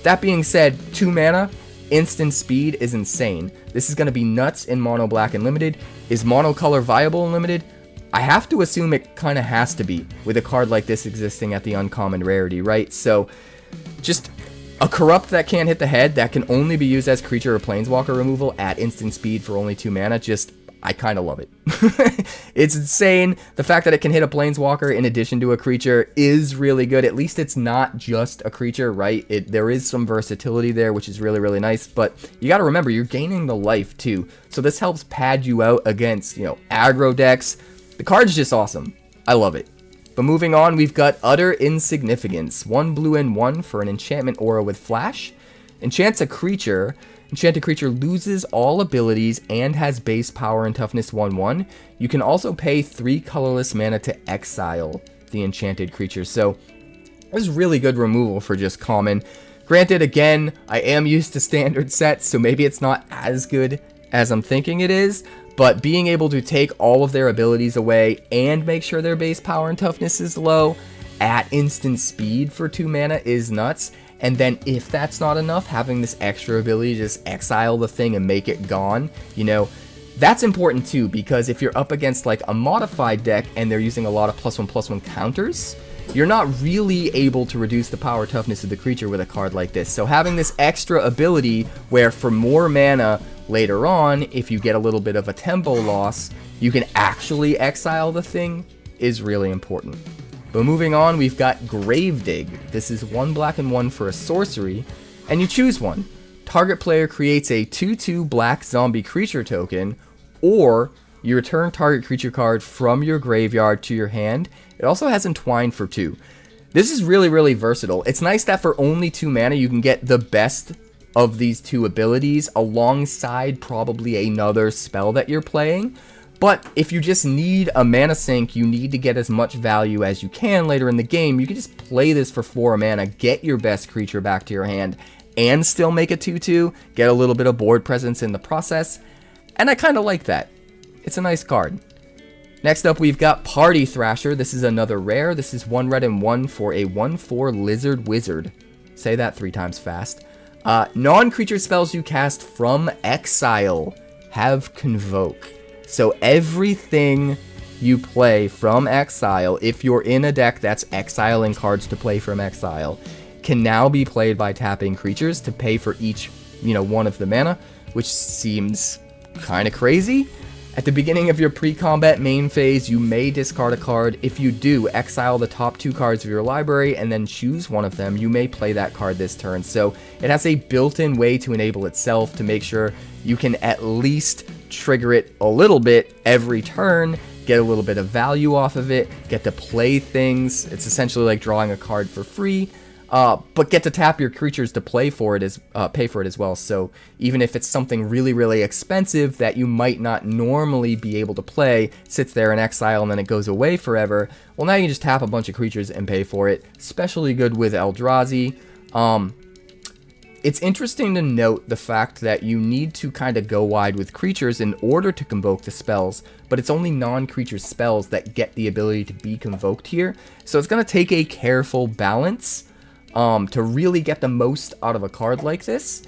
That being said, 2 mana, instant speed is insane. This is going to be nuts in mono black and Limited. Is mono color viable in Limited? I have to assume it kind of has to be, with a card like this existing at the uncommon rarity, right? So, just a Corrupt that can't hit the head, that can only be used as creature or planeswalker removal at instant speed for only 2 mana, just, I kind of love it. It's insane. The fact that it can hit a planeswalker in addition to a creature is really good. At least it's not just a creature, right? There is some versatility there, which is really, really nice. But you got to remember, you're gaining the life too. So this helps pad you out against, you know, aggro decks. The card's just awesome. I love it. But moving on, we've got Utter Insignificance. 1 blue and 1 for an enchantment aura with flash. Enchants a creature. Enchanted creature loses all abilities and has base power and toughness 1/1. You can also pay 3 colorless mana to exile the enchanted creature. So this is really good removal for just common. Granted, again, I am used to standard sets, so maybe it's not as good as I'm thinking it is. But being able to take all of their abilities away and make sure their base power and toughness is low at instant speed for 2 mana is nuts. And then if that's not enough, having this extra ability to just exile the thing and make it gone, you know, that's important too, because if you're up against like a modified deck and they're using a lot of +1/+1 counters, you're not really able to reduce the power toughness of the creature with a card like this. So having this extra ability where for more mana later on, if you get a little bit of a tempo loss, you can actually exile the thing is really important. But moving on, we've got Gravedigg. This is 1 black and 1 for a sorcery, and you choose one. Target player creates a 2/2 black zombie creature token, or you return target creature card from your graveyard to your hand. It also has Entwine for 2. This is really, really versatile. It's nice that for only 2 mana, you can get the best of these 2 abilities alongside probably another spell that you're playing. But if you just need a mana sink, you need to get as much value as you can later in the game, you can just play this for 4 mana, get your best creature back to your hand, and still make a 2/2, get a little bit of board presence in the process, and I kind of like that. It's a nice card. Next up, we've got Party Thrasher. This is another rare. This is 1 red and 1 for a 1/4 Lizard Wizard. Say that 3 times fast. Non-creature spells you cast from exile have Convoke. So everything you play from exile, if you're in a deck that's exiling cards to play from exile, can now be played by tapping creatures to pay for each, one of the mana, which seems kind of crazy. At the beginning of your pre-combat main phase, you may discard a card. If you do, exile the top 2 cards of your library and then choose one of them. You may play that card this turn. So it has a built-in way to enable itself to make sure you can at least trigger it a little bit every turn, get a little bit of value off of it, get to play things. It's essentially like drawing a card for free. But get to tap your creatures to pay for it as well. So even if it's something really, really expensive that you might not normally be able to play, sits there in exile and then it goes away forever, well, now you can just tap a bunch of creatures and pay for it. Especially good with Eldrazi. It's interesting to note the fact that you need to kind of go wide with creatures in order to convoke the spells, but it's only non-creature spells that get the ability to be convoked here. So it's going to take a careful balance to really get the most out of a card like this.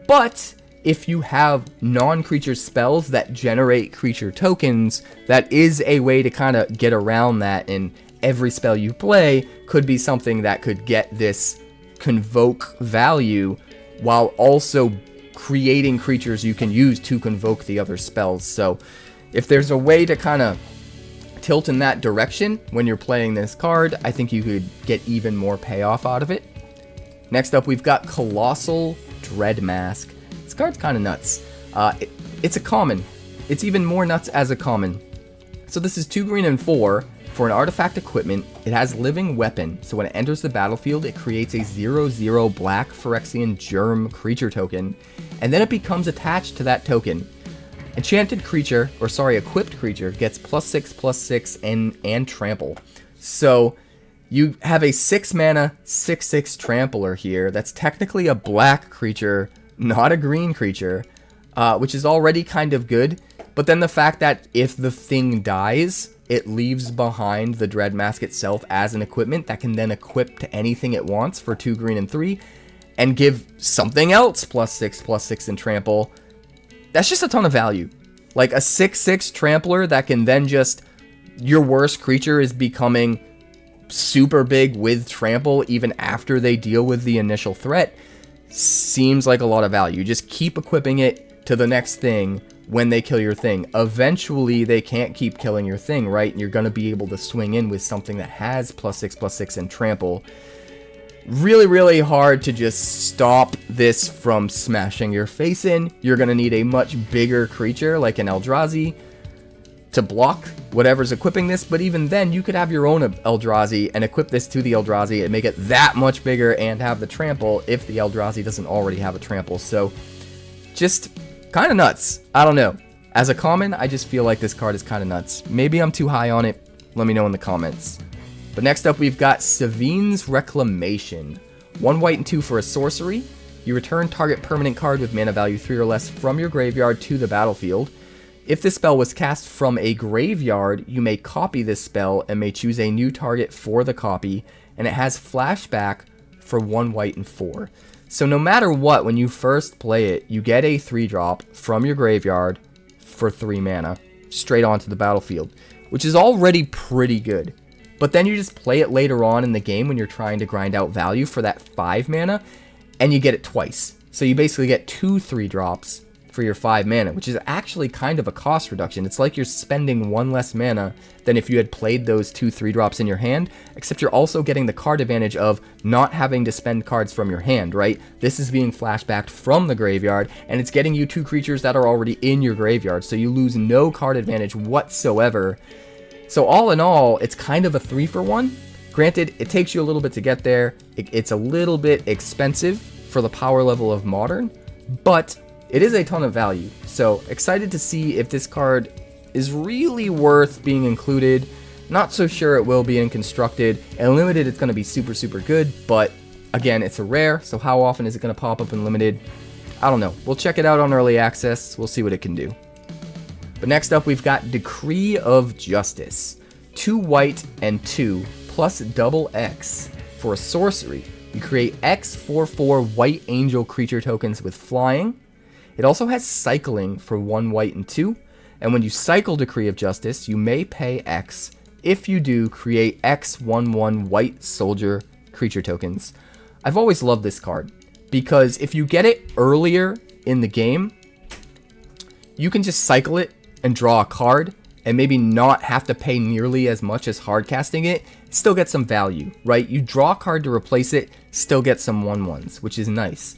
But if you have non-creature spells that generate creature tokens, that is a way to kind of get around that, and every spell you play could be something that could get this convoke value while also creating creatures you can use to convoke the other spells. So if there's a way to kind of tilt in that direction when you're playing this card, I think you could get even more payoff out of it. Next up, we've got Colossal Dreadmask. This card's kind of nuts. It's a common. It's even more nuts as a common. So this is 2 green and 4 for an artifact equipment. It has Living Weapon, so when it enters the battlefield, it creates a 0/0 black Phyrexian Germ creature token, and then it becomes attached to that token. Equipped creature gets +6/+6 and trample. So you have a 6 mana 6/6 trampler here. That's technically a black creature, not a green creature, which is already kind of good. But then the fact that if the thing dies, it leaves behind the Dreadmask itself as an equipment that can then equip to anything it wants for 2 green and 3 and give something else +6/+6 and trample. That's just a ton of value. Like a 6/6 trampler that can then just, your worst creature is becoming super big with trample even after they deal with the initial threat, seems like a lot of value. Just keep equipping it to the next thing when they kill your thing. Eventually they can't keep killing your thing, right? And you're going to be able to swing in with something that has +6/+6 and trample. Really, really hard to just stop this from smashing your face in. You're going to need a much bigger creature like an Eldrazi to block whatever's equipping this, but even then you could have your own Eldrazi and equip this to the Eldrazi and make it that much bigger and have the trample if the Eldrazi doesn't already have a trample. So just kind of nuts. I don't know. As a common, I just feel like this card is kind of nuts. Maybe I'm too high on it. Let me know in the comments. But next up, we've got Sevinne's Reclamation. 1 white and 2 for a sorcery. You return target permanent card with mana value 3 or less from your graveyard to the battlefield. If this spell was cast from a graveyard, you may copy this spell and may choose a new target for the copy, and it has flashback for 1 white and 4. So no matter what, when you first play it, you get a 3-drop from your graveyard for 3 mana, straight onto the battlefield, which is already pretty good. But then you just play it later on in the game when you're trying to grind out value for that 5 mana, and you get it twice. So you basically get 2 3-drops for your 5 mana, which is actually kind of a cost reduction. It's like you're spending 1 less mana than if you had played those 2 3-drops in your hand, except you're also getting the card advantage of not having to spend cards from your hand, right? This is being flashbacked from the graveyard, and it's getting you 2 creatures that are already in your graveyard, so you lose no card advantage whatsoever. So all in all, it's kind of a 3-for-1. Granted, it takes you a little bit to get there. It's a little bit expensive for the power level of Modern, but it is a ton of value. So excited to see if this card is really worth being included. Not so sure it will be in Constructed. And Limited, it's going to be super, super good. But again, it's a rare. So how often is it going to pop up in Limited? I don't know. We'll check it out on Early Access. We'll see what it can do. But next up, we've got Decree of Justice. 2 white and 2 plus double X for a sorcery. You create X 4/4 white angel creature tokens with flying. It also has cycling for 1 white and 2, and when you cycle Decree of Justice, you may pay X. If you do, create X 1/1 white soldier creature tokens. I've always loved this card, because if you get it earlier in the game, you can just cycle it and draw a card, and maybe not have to pay nearly as much as hard casting it, still get some value, right? You draw a card to replace it, still get some 1/1s, which is nice.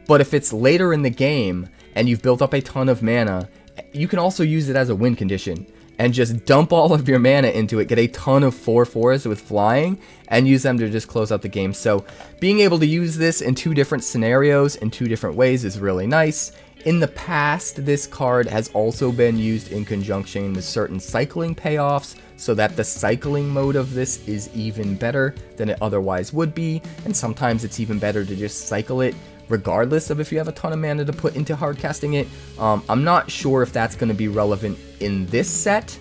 But if it's later in the game, and you've built up a ton of mana, you can also use it as a win condition and just dump all of your mana into it, get a ton of 4/4s with flying, and use them to just close out the game. So being able to use this in 2 different scenarios in 2 different ways is really nice. In the past, this card has also been used in conjunction with certain cycling payoffs, so that the cycling mode of this is even better than it otherwise would be, and sometimes it's even better to just cycle it regardless of if you have a ton of mana to put into hardcasting it. I'm not sure if that's going to be relevant in this set,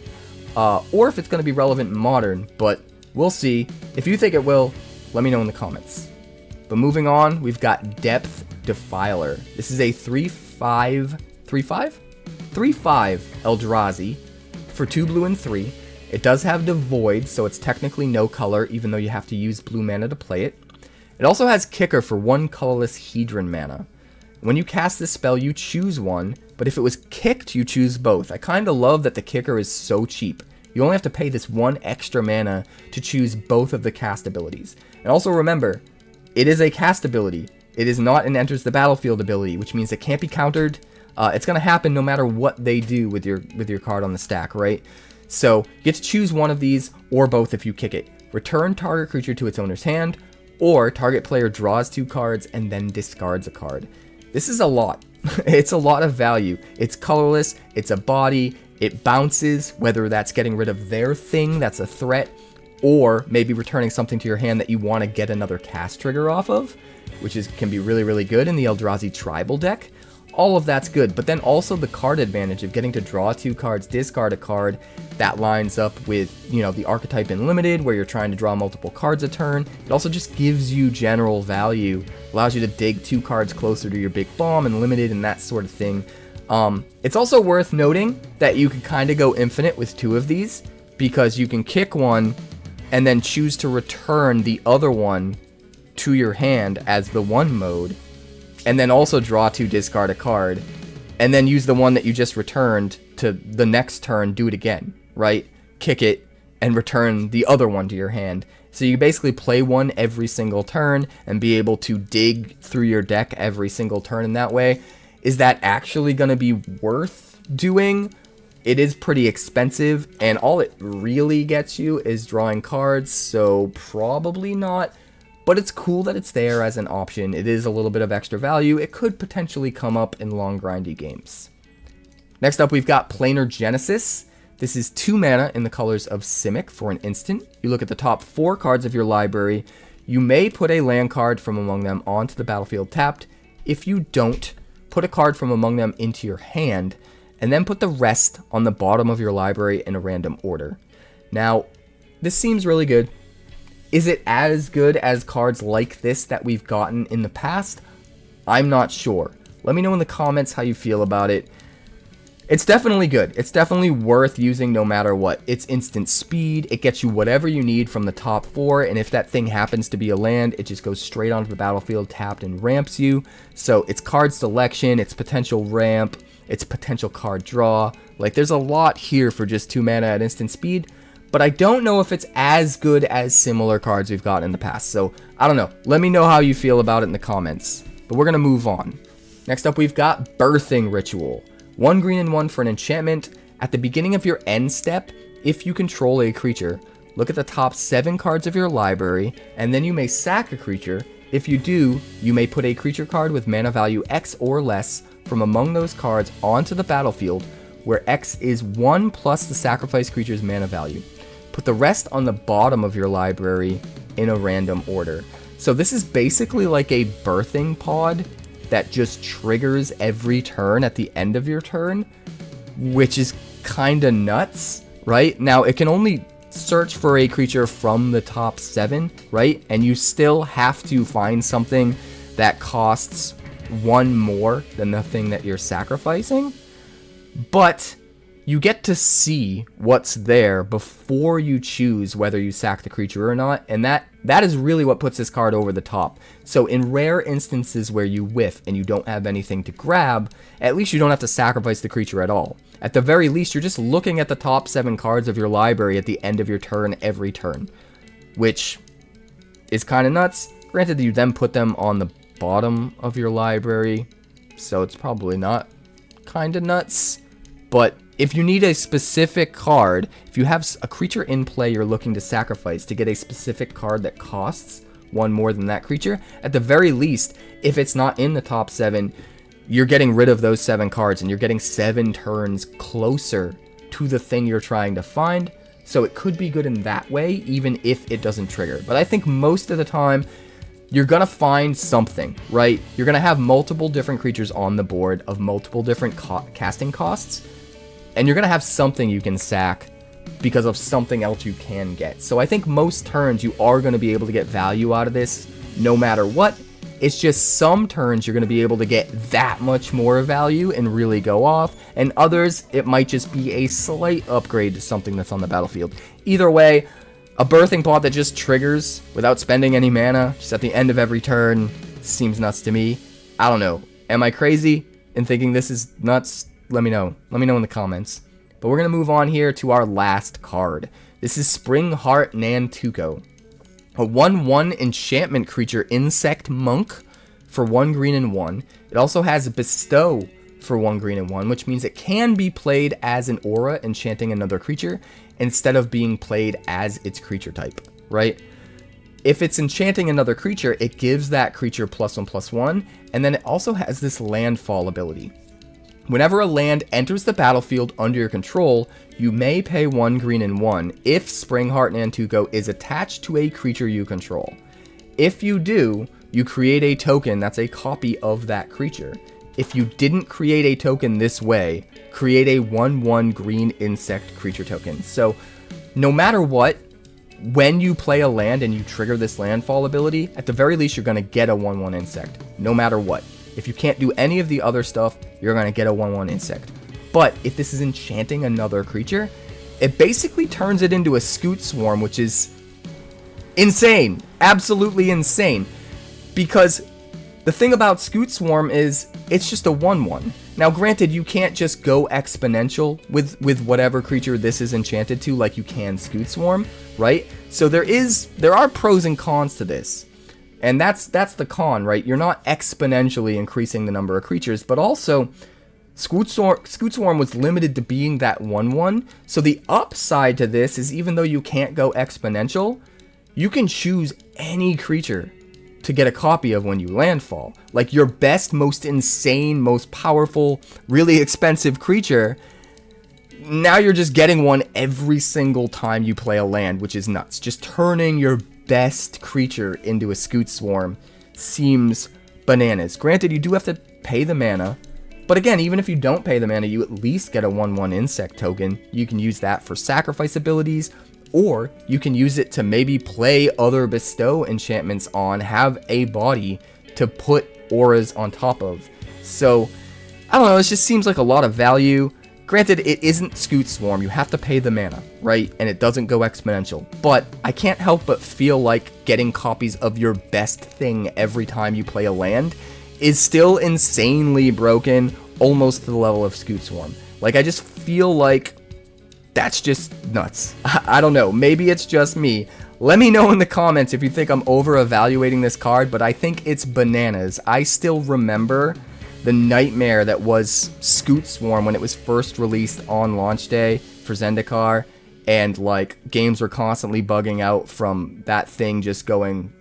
or if it's going to be relevant in Modern, but we'll see. If you think it will, let me know in the comments. But moving on, we've got Depth Defiler. This is a 3/5 Eldrazi for 2 blue and 3. It does have Devoid, so it's technically no color, even though you have to use blue mana to play it. It also has Kicker for 1 colorless Hedron mana. When you cast this spell, you choose one, but if it was kicked, you choose both. I kind of love that the Kicker is so cheap. You only have to pay this 1 extra mana to choose both of the cast abilities. And also remember, it is a cast ability. It is not an enters the battlefield ability, which means it can't be countered. It's going to happen no matter what they do with your card on the stack, right? So you get to choose one of these, or both if you kick it. Return target creature to its owner's hand, or target player draws 2 cards and then discards a card. This is a lot. It's a lot of value. It's colorless, it's a body, it bounces, whether that's getting rid of their thing that's a threat, or maybe returning something to your hand that you want to get another cast trigger off of, which can be really, really good in the Eldrazi tribal deck. All of that's good, but then also the card advantage of getting to draw 2 cards, discard a card, that lines up with, you know, the archetype in Limited, where you're trying to draw multiple cards a turn. It also just gives you general value, allows you to dig 2 cards closer to your big bomb in Limited and that sort of thing. It's also worth noting that you can kind of go infinite with 2 of these, because you can kick one and then choose to return the other one to your hand as the 1 mode, and then also draw 2, discard a card, and then use the one that you just returned to the next turn, do it again, right? Kick it, and return the other one to your hand. So you basically play one every single turn, and be able to dig through your deck every single turn in that way. Is that actually going to be worth doing? It is pretty expensive, and all it really gets you is drawing cards, so probably not. But it's cool that it's there as an option. It is a little bit of extra value. It could potentially come up in long grindy games. Next up, we've got Planar Genesis. This is 2 mana in the colors of Simic for an instant. You look at the top 4 cards of your library. You may put a land card from among them onto the battlefield tapped. If you don't, put a card from among them into your hand, and then put the rest on the bottom of your library in a random order. Now, this seems really good. Is it as good as cards like this that we've gotten in the past? I'm not sure. Let me know in the comments how you feel about it. It's definitely good. It's definitely worth using no matter what. It's instant speed. It gets you whatever you need from the top 4, and if that thing happens to be a land, it just goes straight onto the battlefield tapped and ramps you. So it's card selection, it's potential ramp, its potential card draw. Like, there's a lot here for just 2 mana at instant speed, but I don't know if it's as good as similar cards we've gotten in the past. So, I don't know. Let me know how you feel about it in the comments. But we're going to move on. Next up, we've got Birthing Ritual. 1 green and 1 for an enchantment. At the beginning of your end step, if you control a creature, look at the top 7 cards of your library, and then you may sack a creature. If you do, you may put a creature card with mana value X or less from among those cards onto the battlefield, where X is 1 plus the sacrifice creature's mana value. Put the rest on the bottom of your library in a random order. So this is basically like a birthing pod that just triggers every turn at the end of your turn, which is kind of nuts, right? Now, it can only search for a creature from the top 7, right? And you still have to find something that costs 1 more than the thing that you're sacrificing. But you get to see what's there before you choose whether you sack the creature or not, and that is really what puts this card over the top. So in rare instances where you whiff and you don't have anything to grab, at least you don't have to sacrifice the creature at all. At the very least, you're just looking at the top 7 cards of your library at the end of your turn every turn, which is kind of nuts. Granted, you then put them on the bottom of your library, so it's probably not kind of nuts, but if you need a specific card, if you have a creature in play you're looking to sacrifice to get a specific card that costs 1 more than that creature, at the very least, if it's not in the top 7, you're getting rid of those 7 cards and you're getting 7 turns closer to the thing you're trying to find. So it could be good in that way, even if it doesn't trigger. But I think most of the time, you're going to find something, right? You're going to have multiple different creatures on the board of multiple different casting costs. And you're going to have something you can sack because of something else you can get. So I think most turns you are going to be able to get value out of this no matter what. It's just some turns you're going to be able to get that much more value and really go off. And others, it might just be a slight upgrade to something that's on the battlefield. Either way, a birthing pod that just triggers without spending any mana, just at the end of every turn, seems nuts to me. I don't know. Am I crazy in thinking this is nuts? Let me know. Let me know in the comments. But we're going to move on here to our last card. This is Springheart Nantuko. A 1/1 enchantment creature insect monk for 1 green and 1. It also has Bestow for 1 green and 1, which means it can be played as an aura enchanting another creature instead of being played as its creature type, right? If it's enchanting another creature, it gives that creature +1/+1, and then it also has this landfall ability. Whenever a land enters the battlefield under your control, you may pay 1 green and 1 if Springheart Nantuko is attached to a creature you control. If you do, you create a token that's a copy of that creature. If you didn't create a token this way, create a 1/1 green insect creature token. So no matter what, when you play a land and you trigger this landfall ability, at the very least you're going to get a 1/1 insect, no matter what. If you can't do any of the other stuff, you're going to get a 1/1 insect. But if this is enchanting another creature, it basically turns it into a Scute Swarm, which is insane. Absolutely insane. Because the thing about Scute Swarm is it's just a 1/1. Now, granted, you can't just go exponential with whatever creature this is enchanted to like you can Scute Swarm, right? So there are pros and cons to this. And that's the con, right? You're not exponentially increasing the number of creatures, but also Scute Swarm was limited to being that 1/1. So the upside to this is even though you can't go exponential, you can choose any creature to get a copy of when you landfall. Like your best, most insane, most powerful, really expensive creature, now you're just getting one every single time you play a land, which is nuts. Just turning your best creature into a Scute Swarm seems bananas. Granted, you do have to pay the mana, but again, even if you don't pay the mana, you at least get a 1/1 insect token. You can use that for sacrifice abilities, or you can use it to maybe play other bestow enchantments on, have a body to put auras on top of. So, I don't know, it just seems like a lot of value. Granted, it isn't Scute Swarm, you have to pay the mana, right? And it doesn't go exponential. But I can't help but feel like getting copies of your best thing every time you play a land is still insanely broken, almost to the level of Scute Swarm. Like, I just feel like that's just nuts. I don't know. Maybe it's just me. Let me know in the comments if you think I'm over-evaluating this card, but I think it's bananas. I still remember the nightmare that was Scute Swarm when it was first released on launch day for Zendikar, and like games were constantly bugging out from that thing just going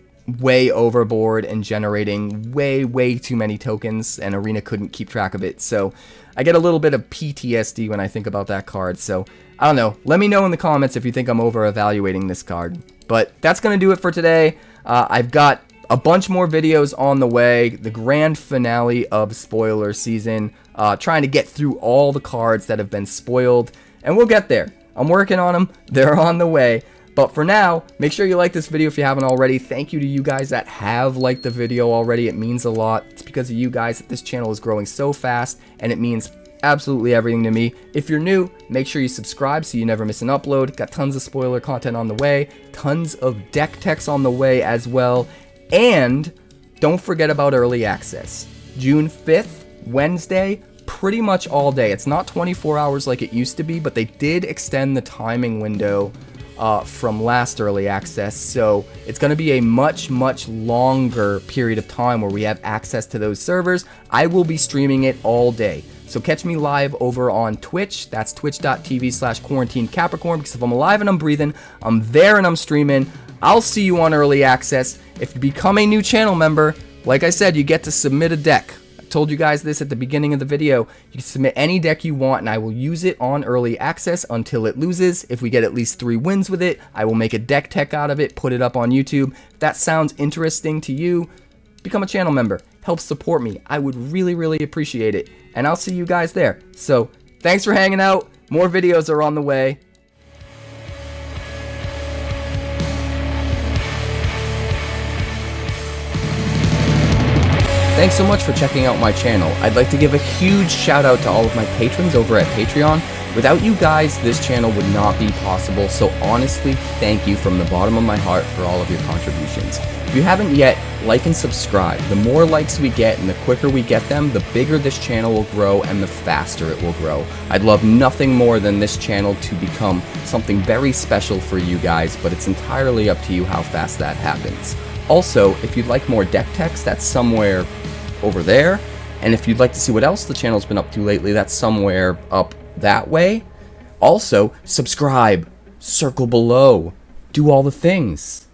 way overboard and generating way too many tokens, and Arena couldn't keep track of it. So I get a little bit of PTSD when I think about that card. So I don't know. Let me know in the comments if you think I'm over-evaluating this card. But that's going to do it for today. I've got a bunch more videos on the way. The grand finale of spoiler season. Trying to get through all the cards that have been spoiled. And we'll get there. I'm working on them. They're on the way. But for now, make sure you like this video if you haven't already. Thank you to you guys that have liked the video already. It means a lot. It's because of you guys that this channel is growing so fast, and it means absolutely everything to me. If you're new, make sure you subscribe so you never miss an upload. Got tons of spoiler content on the way, tons of deck techs on the way as well, and don't forget about early access. June 5th, Wednesday, pretty much all day. It's not 24 hours like it used to be, but they did extend the timing window from last early access, so it's going to be a much longer period of time where we have access to those servers. I will be streaming it all day, so catch me live over on Twitch. That's twitch.tv/quarantinecapricorn, because if I'm alive and I'm breathing, I'm there and I'm streaming. I'll see you on early access. If you become a new channel member, like I said, you get to submit a deck. Told you guys this at the beginning of the video. You can submit any deck you want, and I will use it on early access until it loses. If we get at least 3 wins with it, I will make a deck tech out of it, put it up on YouTube. If that sounds interesting to you, become a channel member. Help support me. I would really appreciate it, and I'll see you guys there. So thanks for hanging out. More videos are on the way. Thanks so much for checking out my channel. I'd like to give a huge shout out to all of my patrons over at Patreon. Without you guys, this channel would not be possible, so honestly, thank you from the bottom of my heart for all of your contributions. If you haven't yet, like and subscribe. The more likes we get and the quicker we get them, the bigger this channel will grow and the faster it will grow. I'd love nothing more than this channel to become something very special for you guys, but it's entirely up to you how fast that happens. Also, if you'd like more deck techs, that's somewhere over there. And if you'd like to see what else the channel's been up to lately, that's somewhere up that way. Also, subscribe, circle below, do all the things.